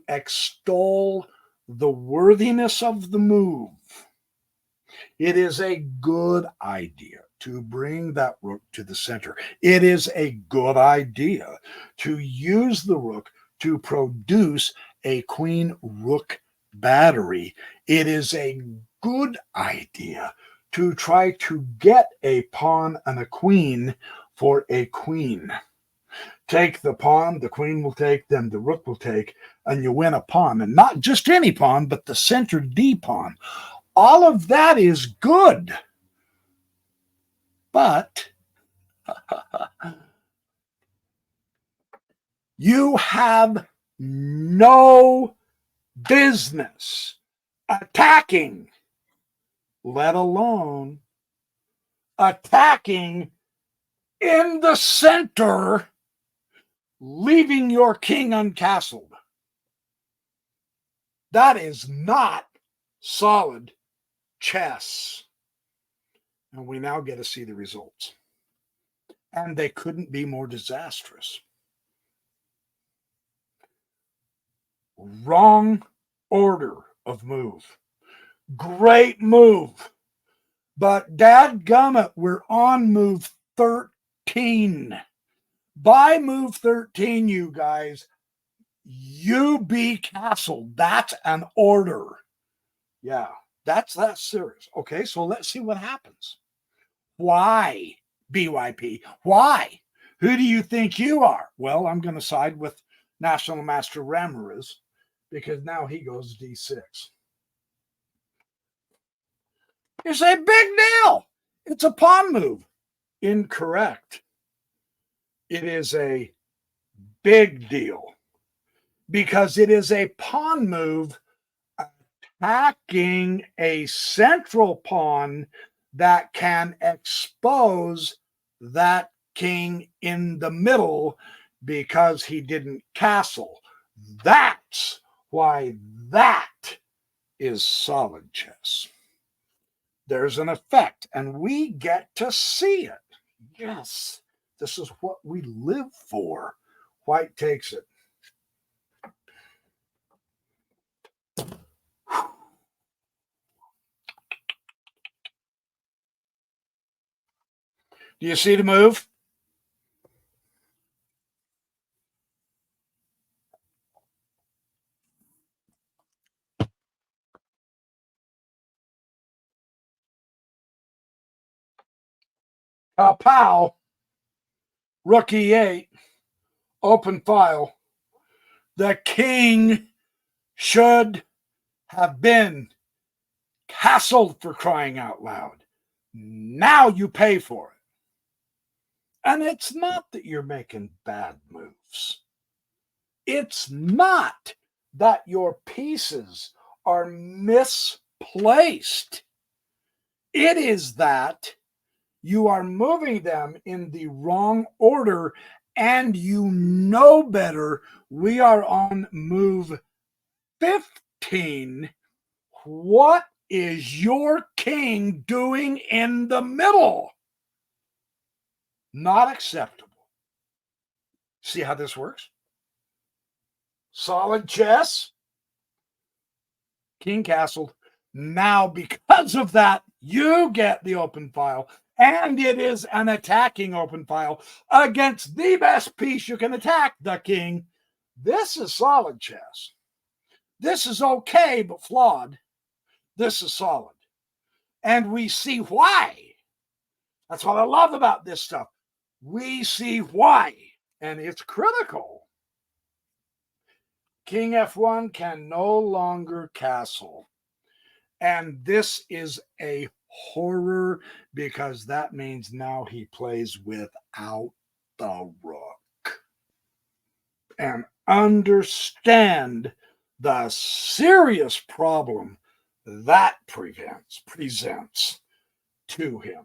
extol the worthiness of the move. It is a good idea to bring that rook to the center. It is a good idea to use the rook to produce a queen rook battery. It is a good idea to try to get a pawn and a queen for a queen. Take the pawn, the queen will take, then the rook will take, and you win a pawn. And not just any pawn, but the center D pawn. All of that is good. But you have no business attacking, let alone attacking in the center, leaving your king uncastled. That is not solid chess. And we now get to see the results. And they couldn't be more disastrous. Wrong order of move. Great move. But dadgummit, we're on move 13. By move 13, you guys, you be castled. That's an order. Yeah, that's that serious. Okay, so let's see what happens. Why, BYP? Why? Who do you think you are? Well, I'm going to side with National Master Ramirez because now he goes D6. You say, big deal. It's a pawn move. Incorrect. It is a big deal because it is a pawn move attacking a central pawn that can expose that king in the middle because he didn't castle. That's why that is solid chess. There's an effect, and we get to see it. Yes, this is what we live for. White takes it. Do you see the move? Pow, rook E8, open file. The king should have been castled, for crying out loud. Now you pay for it. And it's not that you're making bad moves. It's not that your pieces are misplaced. It is that you are moving them in the wrong order and you know better. We are on move 15. What is your king doing in the middle? Not acceptable. See how this works? Solid chess. King castled. Now, because of that, you get the open file. And it is an attacking open file against the best piece you can attack, the king. This is solid chess. This is okay, but flawed. This is solid. And we see why. That's what I love about this stuff. We see why. And it's critical. King F1 can no longer castle. And this is a horror because that means now he plays without the rook. And understand the serious problem that presents to him.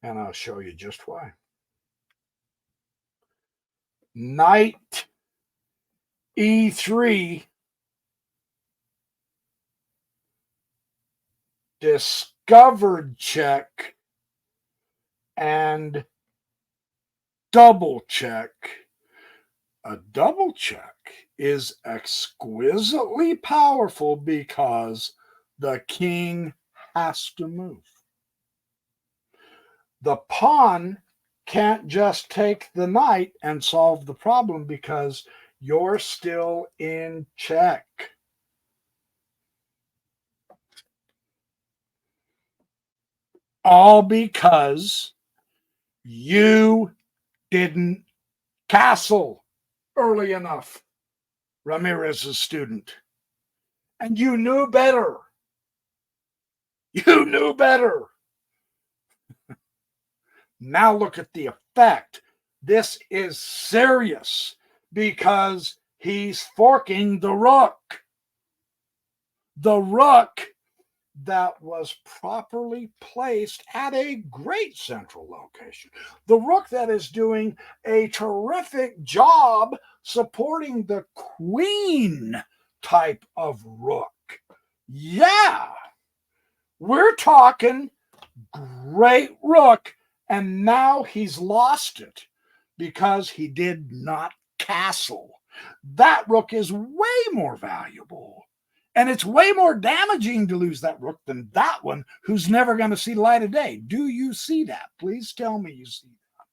And I'll show you just why. Knight E3, discovered check and double check. A double check is exquisitely powerful because the king has to move. The pawn can't just take the knight and solve the problem because you're still in check. All because you didn't castle early enough, Ramirez's student. And you knew better. You knew better. Now look at the effect. This is serious because he's forking the rook. The rook that was properly placed at a great central location. The rook that is doing a terrific job supporting the queen type of rook. Yeah, we're talking great rook, and now he's lost it because he did not castle. That rook is way more valuable. And it's way more damaging to lose that rook than that one who's never going to see the light of day. Do you see that? Please tell me you see that.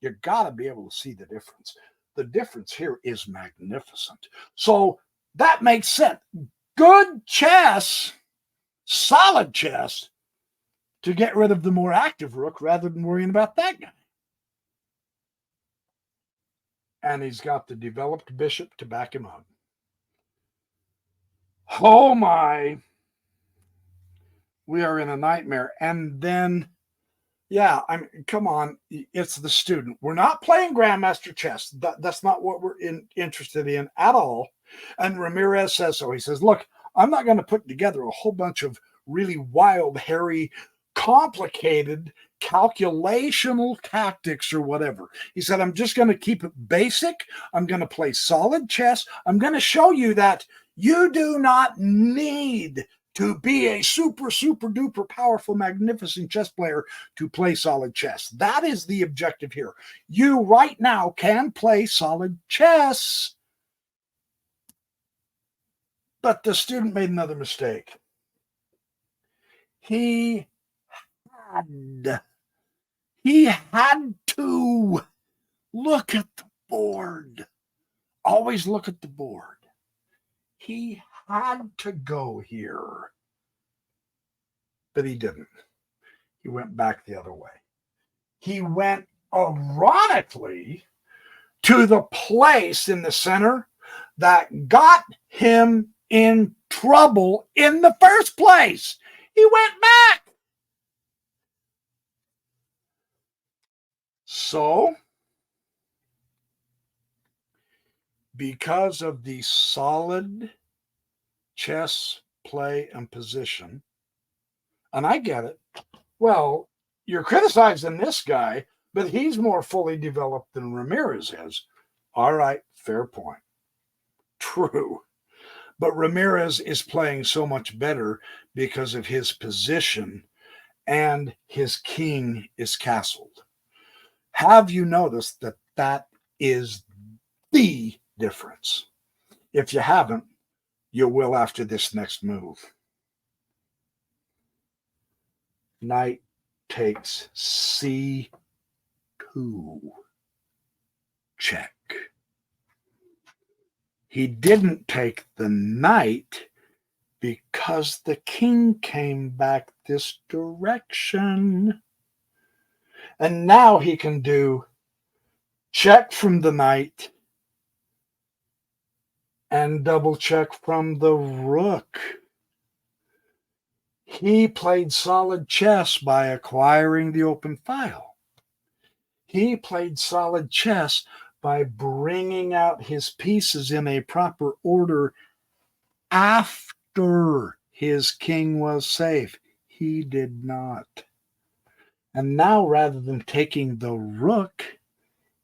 You got to be able to see the difference. The difference here is magnificent. So that makes sense. Good chess, solid chess, to get rid of the more active rook rather than worrying about that guy. And he's got the developed bishop to back him up. Oh my, we are in a nightmare. And then, yeah, I mean, come on, it's the student. We're not playing Grandmaster chess. That's not what we're interested in at all. And Ramirez says so. He says, look, I'm not going to put together a whole bunch of really wild, hairy, complicated calculational tactics or whatever. He said, I'm just going to keep it basic. I'm going to play solid chess. I'm going to show you that you do not need to be a super, super duper powerful, magnificent chess player to play solid chess. That is the objective here. You right now can play solid chess. But the student made another mistake. He had to look at the board. Always look at the board. He had to go here. But he didn't. He went back the other way. He went, ironically, to the place in the center that got him in trouble in the first place. He went back. So, because of the solid chess play and position, and I get it, well, you're criticizing this guy, but he's more fully developed than Ramirez is. All right, fair point. True. But Ramirez is playing so much better because of his position, and his king is castled. Have you noticed that that is the difference? If you haven't, you will after this next move. Knight takes C2. Check. He didn't take the knight because the king came back this direction. And now he can do check from the knight and double check from the rook. He played solid chess by acquiring the open file. He played solid chess by bringing out his pieces in a proper order after his king was safe. He did not. And now, rather than taking the rook,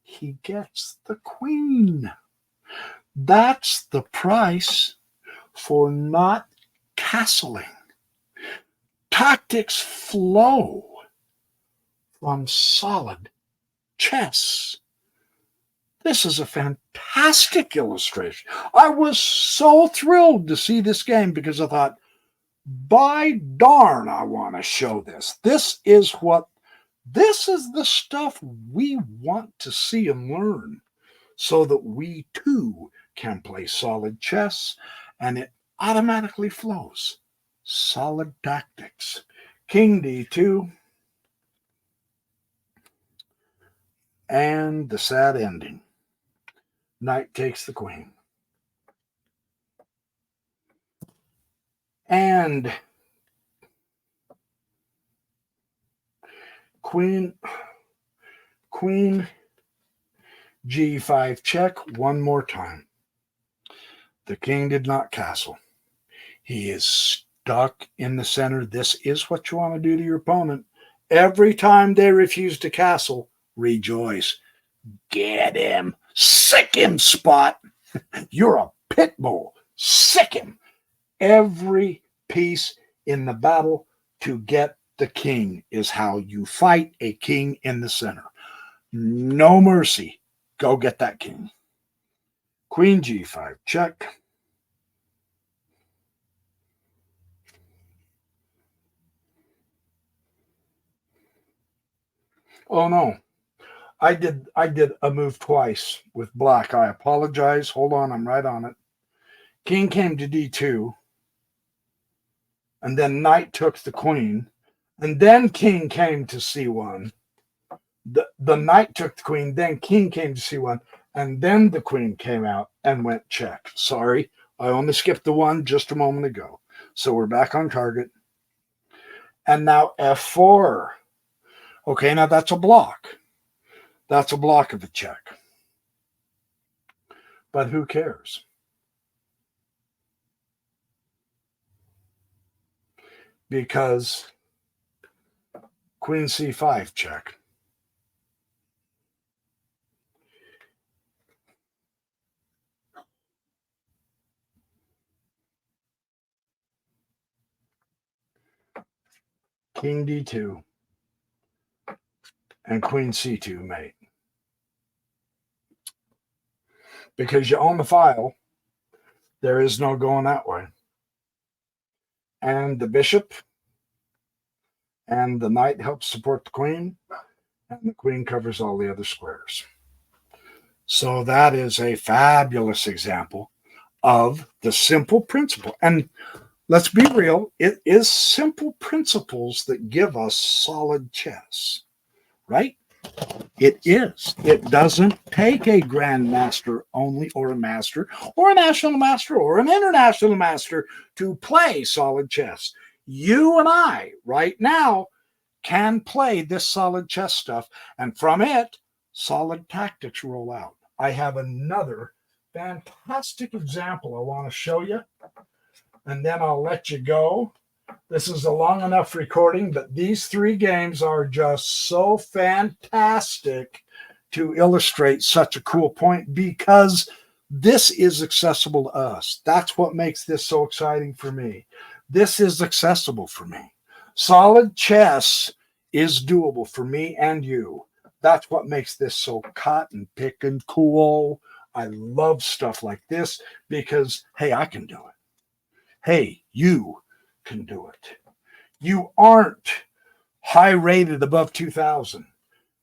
he gets the queen. That's the price for not castling. Tactics flow from solid chess. This is a fantastic illustration. I was so thrilled to see this game because I thought, by darn, I want to show this. This is the stuff we want to see and learn so that we too can play solid chess, and it automatically flows. Solid tactics. King D2. And the sad ending. Knight takes the queen. And queen G5 check one more time. The king did not castle. He is stuck in the center. This is what you want to do to your opponent. Every time they refuse to castle, rejoice. Get him. Sick him, Spot. You're a pit bull. Sick him. Every piece in the battle to get the king is how you fight a king in the center. No mercy. Go get that king. Queen G5 check. Oh no. I did a move twice with black. I apologize. Hold on, I'm right on it. King came to D2. And then knight took the queen. And then king came to C1. The knight took the queen, then king came to C1, and then the queen came out and went check. Sorry, I only skipped the one just a moment ago. So we're back on target. And now F4. Okay, now that's a block. That's a block of a check. But who cares? Because Queen C5 check. King D2 and Queen C2 mate. Because you own the file, there is no going that way. And the bishop and the knight helps support the queen, and the queen covers all the other squares. So that is a fabulous example of the simple principle. And let's be real, it is simple principles that give us solid chess, right? It is. It doesn't take a grandmaster only, or a master, or a national master, or an international master to play solid chess. You and I, right now, can play this solid chess stuff, and from it, solid tactics roll out. I have another fantastic example I want to show you, and then I'll let you go. This is a long enough recording, but these three games are just so fantastic to illustrate such a cool point, because this is accessible to us. That's what makes this so exciting for me. This is accessible for me. Solid chess is doable for me and you. That's what makes this so cotton picking cool. I love stuff like this because, hey, I can do it. Hey, you can do it. You aren't high rated above 2000.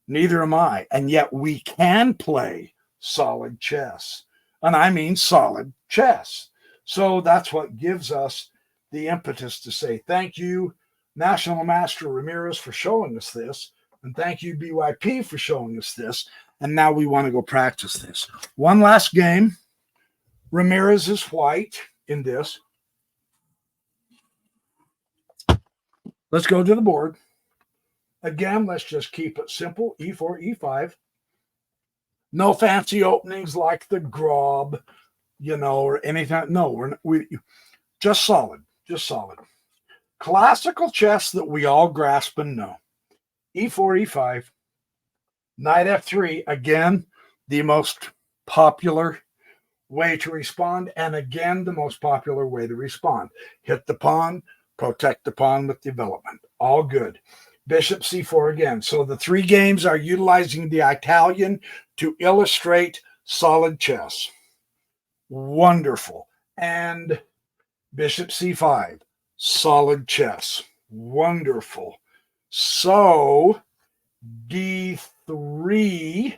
Neither am I. And yet we can play solid chess. And I mean solid chess. So that's what gives us the impetus to say thank you, National Master Ramirez, for showing us this. And thank you, BYP, for showing us this. And now we want to go practice this. One last game. Ramirez is white in this. Let's go to the board. Again, let's just keep it simple. E4, E5. No fancy openings like the Grob. or anything. No, we just solid, just solid. Classical chess that we all grasp and know. E4, E5, knight F3. Again, the most popular way to respond, and again, the most popular way to respond. Hit the pawn, protect the pawn with development. All good. Bishop C4 again. So the three games are utilizing the Italian to illustrate solid chess. Wonderful. And Bishop C5, solid chess. Wonderful. So D3,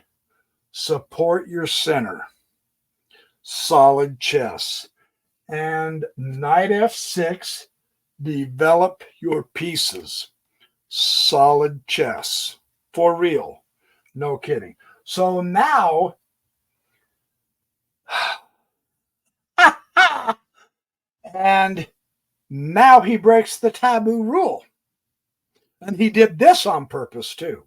support your center. Solid chess. And knight F6, develop your pieces. Solid chess. For real. No kidding. So now, and now he breaks the taboo rule. And he did this on purpose too.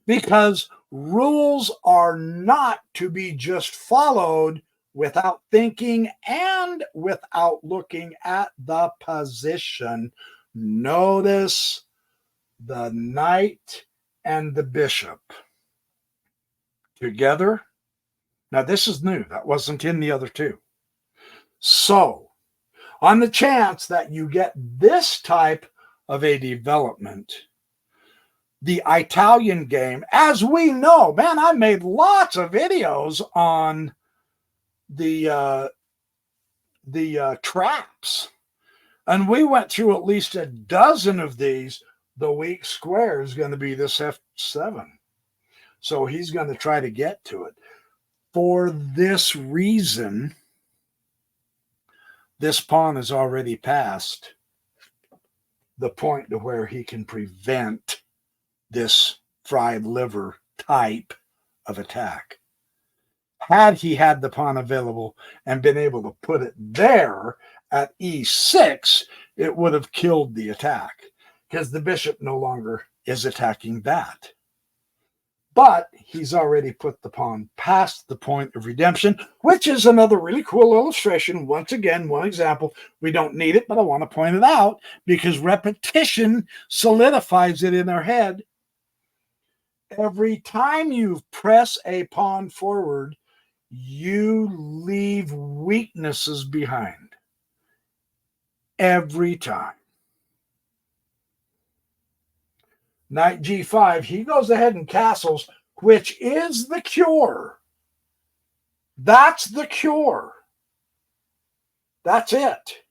Because rules are not to be just followed without thinking and without looking at the position. Notice the knight and the bishop together. Now, this is new. That wasn't in the other two. So, on the chance that you get this type of a development, the Italian game, as we know, man, I made lots of videos on the traps, and we went through at least a dozen of these. The weak square is going to be this F7, so he's going to try to get to it. For this reason, this pawn is already past the point to where he can prevent this fried liver type of attack. Had he had the pawn available and been able to put it there at E6, it would have killed the attack because the bishop no longer is attacking that. But he's already put the pawn past the point of redemption, which is another really cool illustration. Once again, one example. We don't need it, but I want to point it out because repetition solidifies it in our head. Every time you press a pawn forward, you leave weaknesses behind. Every time. Knight G5, he goes ahead and castles, which is the cure. That's the cure. That's it.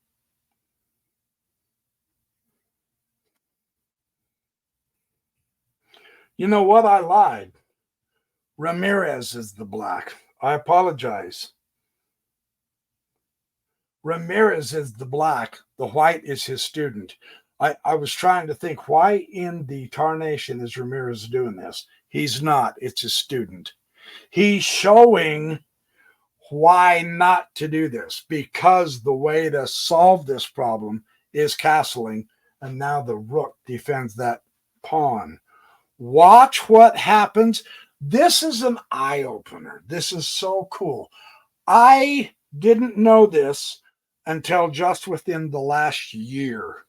You know what? I lied. Ramirez is the black. I apologize. Ramirez is the black. The white is his student. I was trying to think, why in the tarnation is Ramirez doing this? He's not. It's his student. He's showing why not to do this, because the way to solve this problem is castling, and now the rook defends that pawn. Watch what happens. This is an eye-opener. This is so cool. I didn't know this until just within the last year.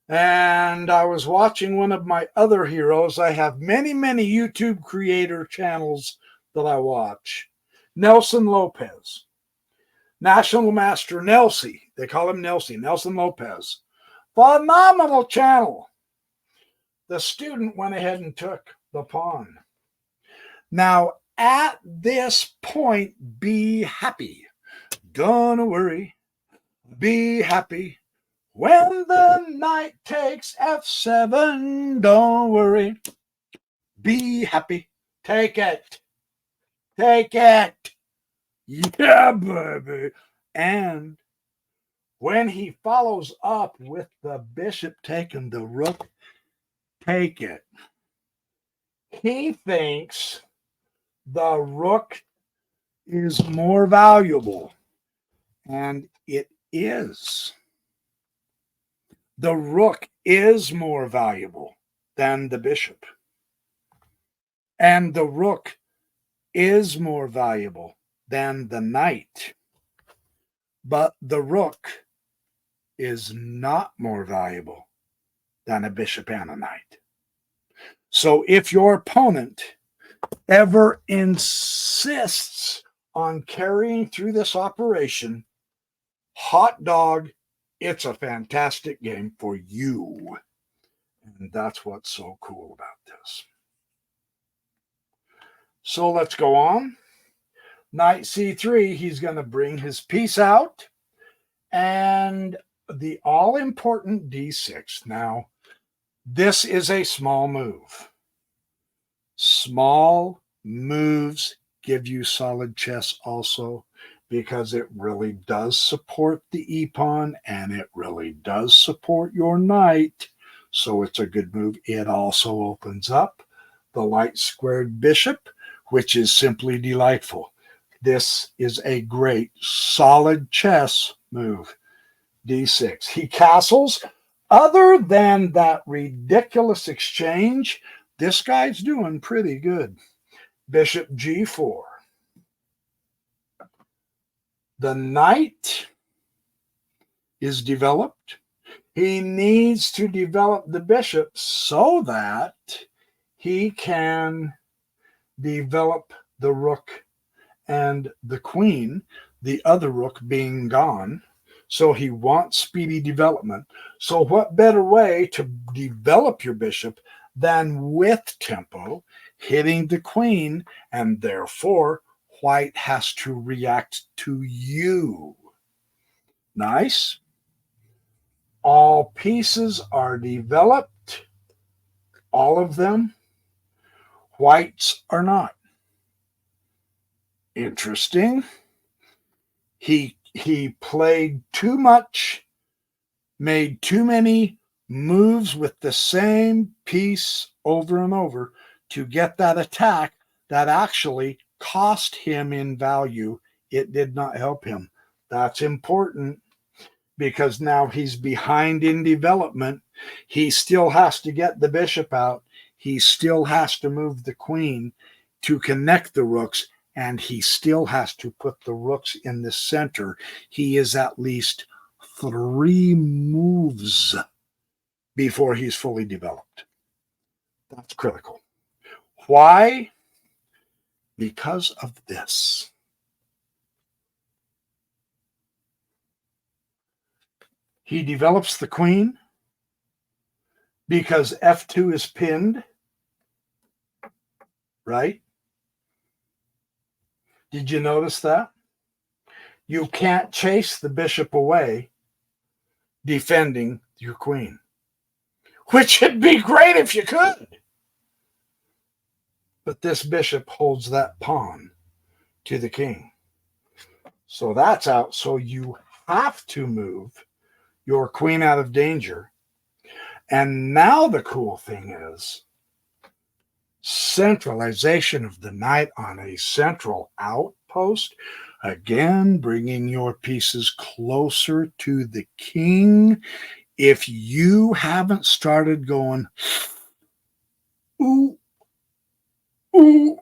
And I was watching one of my other heroes. I have many, many YouTube creator channels that I watch. Nelson Lopez. National Master Nelsie. They call him Nelsie. Nelson Lopez. Phenomenal channel. The student went ahead and took the pawn. Now, at this point, be happy. Don't worry. Be happy. When the knight takes F7, don't worry. Be happy. Take it. Take it. Yeah, baby. And when he follows up with the bishop taking the rook, take it. He thinks the rook is more valuable, and it is. The rook is more valuable than the bishop. And the rook is more valuable than the knight, but the rook is not more valuable than a bishop and a knight. So if your opponent ever insists on carrying through this operation, hot dog, it's a fantastic game for you. And that's what's so cool about this. So let's go on. Knight c3, he's going to bring his piece out, and the all-important d6. Now, this is a small move. Small moves give you solid chess also, because it really does support the e-pawn, and it really does support your knight. So it's a good move. It also opens up the light squared bishop, which is simply delightful. This is a great, solid chess move. d6. He castles. Other than that ridiculous exchange, this guy's doing pretty good. Bishop g4. The knight is developed. He needs to develop the bishop so that he can develop the rook and the queen, the other rook being gone. So he wants speedy development. So what better way to develop your bishop than with tempo, hitting the queen, and therefore white has to react to you. Nice. All pieces are developed, all of them. Whites are not. Interesting. He played too much, made too many moves with the same piece over and over to get that attack that actually cost him in value. It did not help him. That's important, because now he's behind in development. He still has to get the bishop out. He still has to move the queen to connect the rooks, and he still has to put the rooks in the center. He is at least 3 moves before he's fully developed. That's critical. Why? Because of this. He develops the queen because f2 is pinned, right? Did you notice that? You can't chase the bishop away defending your queen, which would be great if you could. But this bishop holds that pawn to the king. So that's out. So you have to move your queen out of danger. And now the cool thing is centralization of the knight on a central outpost. Again, bringing your pieces closer to the king. If you haven't started going, ooh, ooh,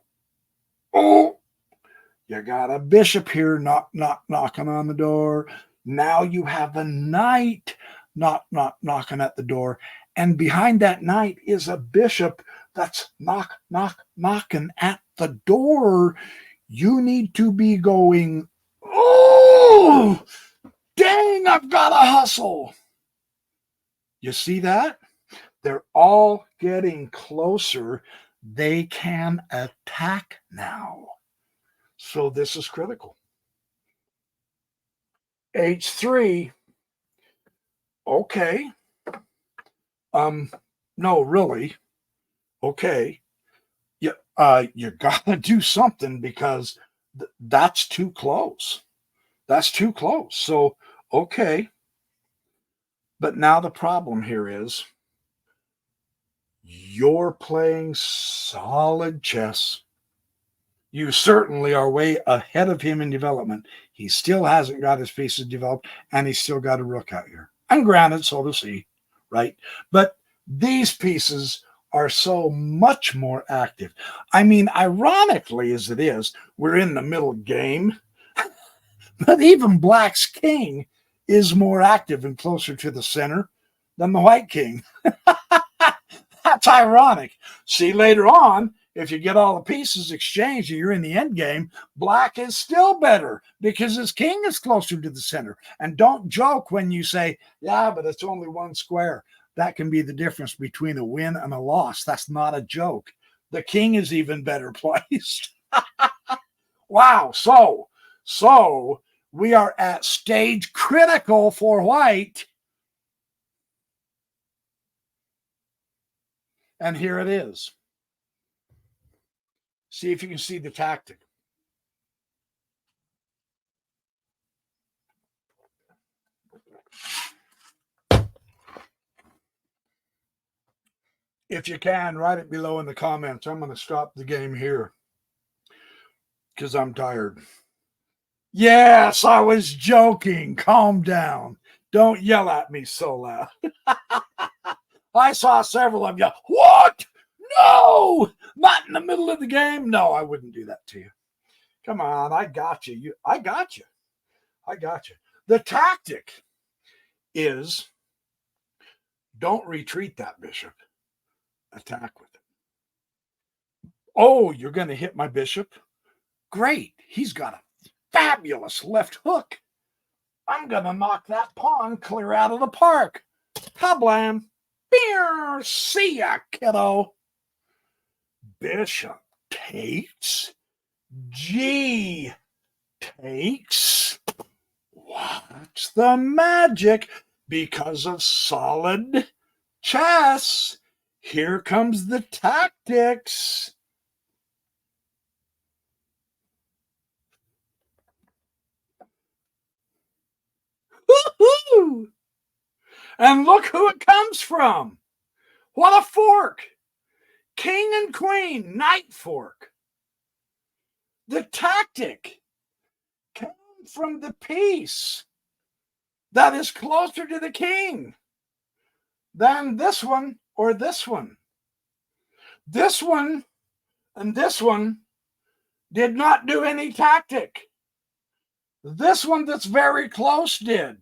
oh, you got a bishop here, knocking on the door. Now you have a knight knocking at the door. And behind that knight is a bishop that's knocking at the door. You need to be going, oh, dang, I've got to hustle. You see that? They're all getting closer. They can attack now. So this is critical. H3. Okay. No, really. Okay. You gotta do something, because that's too close. That's too close. So, okay. But now the problem here is you're playing solid chess. You certainly are way ahead of him in development. He still hasn't got his pieces developed, and he's still got a rook out here. And granted, so does he, right? But these pieces are so much more active. I mean, ironically as it is, we're in the middle game, but even Black's king is more active and closer to the center than the white king. That's ironic. See, later on, if you get all the pieces exchanged and you're in the end game, Black is still better because his king is closer to the center. And don't joke when you say, yeah, but it's only one square. That can be the difference between a win and a loss. That's not a joke. The king is even better placed. Wow. So we are at stage critical for white. And here it is. See if you can see the tactic. If you can, write it below in the comments. I'm going to stop the game here because I'm tired. Yes, I was joking. Calm down. Don't yell at me so loud. I saw several of you. What? No, not in the middle of the game. No, I wouldn't do that to you. Come on, I got you. I got you. The tactic is don't retreat that bishop. Attack with it. Oh, you're going to hit my bishop? Great. He's got a fabulous left hook. I'm going to knock that pawn clear out of the park. Kablam. Beer. See ya, kiddo. Bishop takes. G takes. Watch the magic because of solid chess. Here comes the tactics. Woo-hoo! And look who it comes from. What a fork. King and queen, knight fork. The tactic came from the piece that is closer to the king than this one or this one. This one and this one did not do any tactic. This one that's very close did.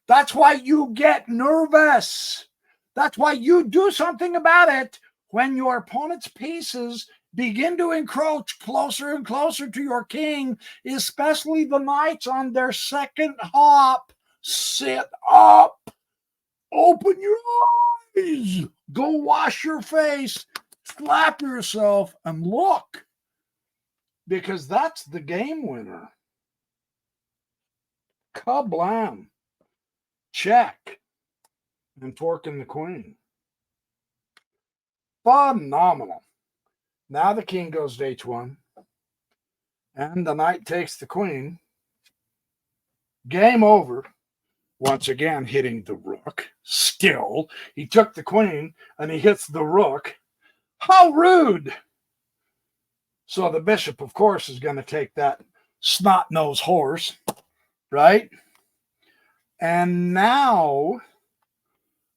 That's why you get nervous. That's why you do something about it when your opponent's pieces begin to encroach closer and closer to your king, especially the knights on their second hop. Sit up. Open your eyes. Go wash your face. Slap yourself and look. Because that's the game winner. Kablam. Check. And forking the queen. Phenomenal. Now the king goes to h1. And the knight takes the queen. Game over. Once again, hitting the rook. Still, he took the queen and he hits the rook. How rude. So the bishop, of course, is going to take that snot-nosed horse, right? And now,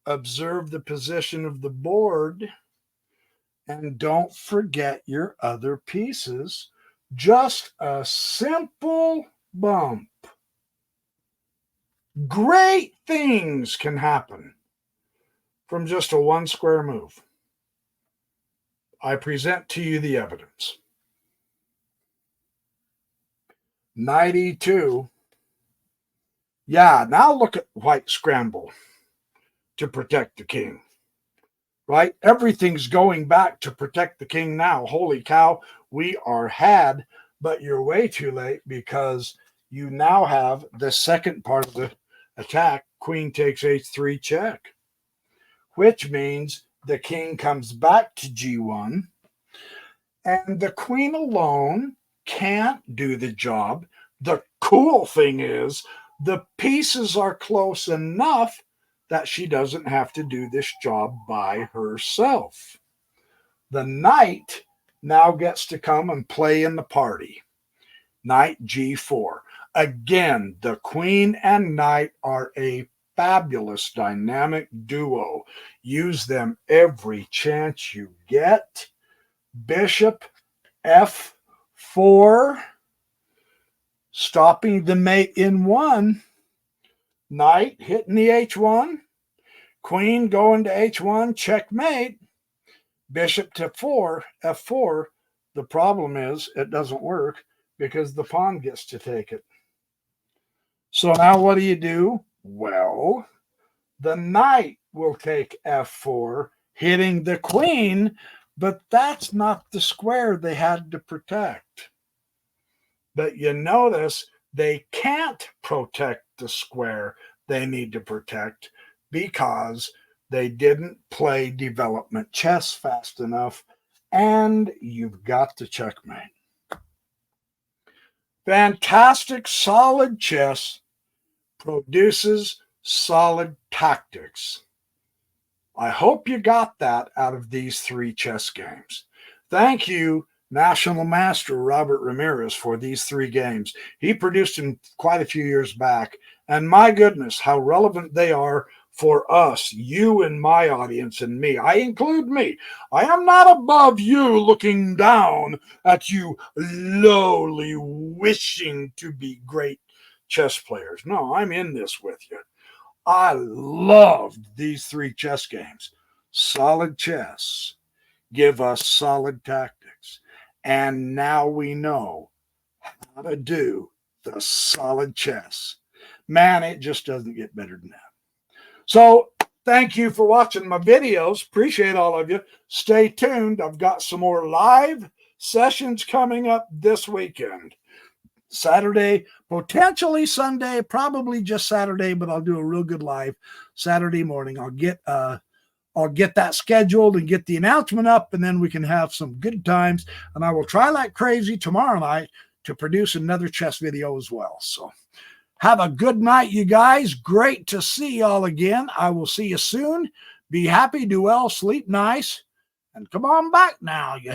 observe the position of the board and don't forget your other pieces. Just a simple bump. Great things can happen from just a one square move. I present to you the evidence. Knight e2. Yeah, now look at white scramble to protect the king. Right? Everything's going back to protect the king now. Holy cow, we are had, but you're way too late because you now have the second part of the attack. Queen takes h3 check, which means the king comes back to g1, and the queen alone can't do the job. The cool thing is the pieces are close enough that she doesn't have to do this job by herself. The knight now gets to come and play in the party. Knight g4. Again, the queen and knight are a fabulous dynamic duo. Use them every chance you get. Bishop F4, stopping the mate in 1. Knight hitting the H1. Queen going to H1, checkmate. Bishop to F4. The problem is it doesn't work because the pawn gets to take it. So now what do? Well, the knight will take F4, hitting the queen, but that's not the square they had to protect. But you notice they can't protect the square they need to protect because they didn't play development chess fast enough, and you've got to checkmate. Fantastic, solid chess produces solid tactics. I hope you got that out of these 3 chess games. Thank you, National Master Robert Ramirez, for these 3 games. He produced them quite a few years back, and my goodness, how relevant they are for us, you and my audience and me. I include me. I am not above you looking down at you lowly wishing to be great chess players. No, I'm in this with you. I loved these 3 chess games. Solid chess give us solid tactics. And now we know how to do the solid chess. Man, it just doesn't get better than that. So thank you for watching my videos. Appreciate all of you. Stay tuned. I've got some more live sessions coming up this weekend. Saturday, potentially Sunday, probably just Saturday, but I'll do a real good live Saturday morning. I'll get that scheduled and get the announcement up, and then we can have some good times. And I will try like crazy tomorrow night to produce another chess video as well. So have a good night, you guys. Great to see y'all again. I will see you soon. Be happy, do well, sleep nice, and come on back now. You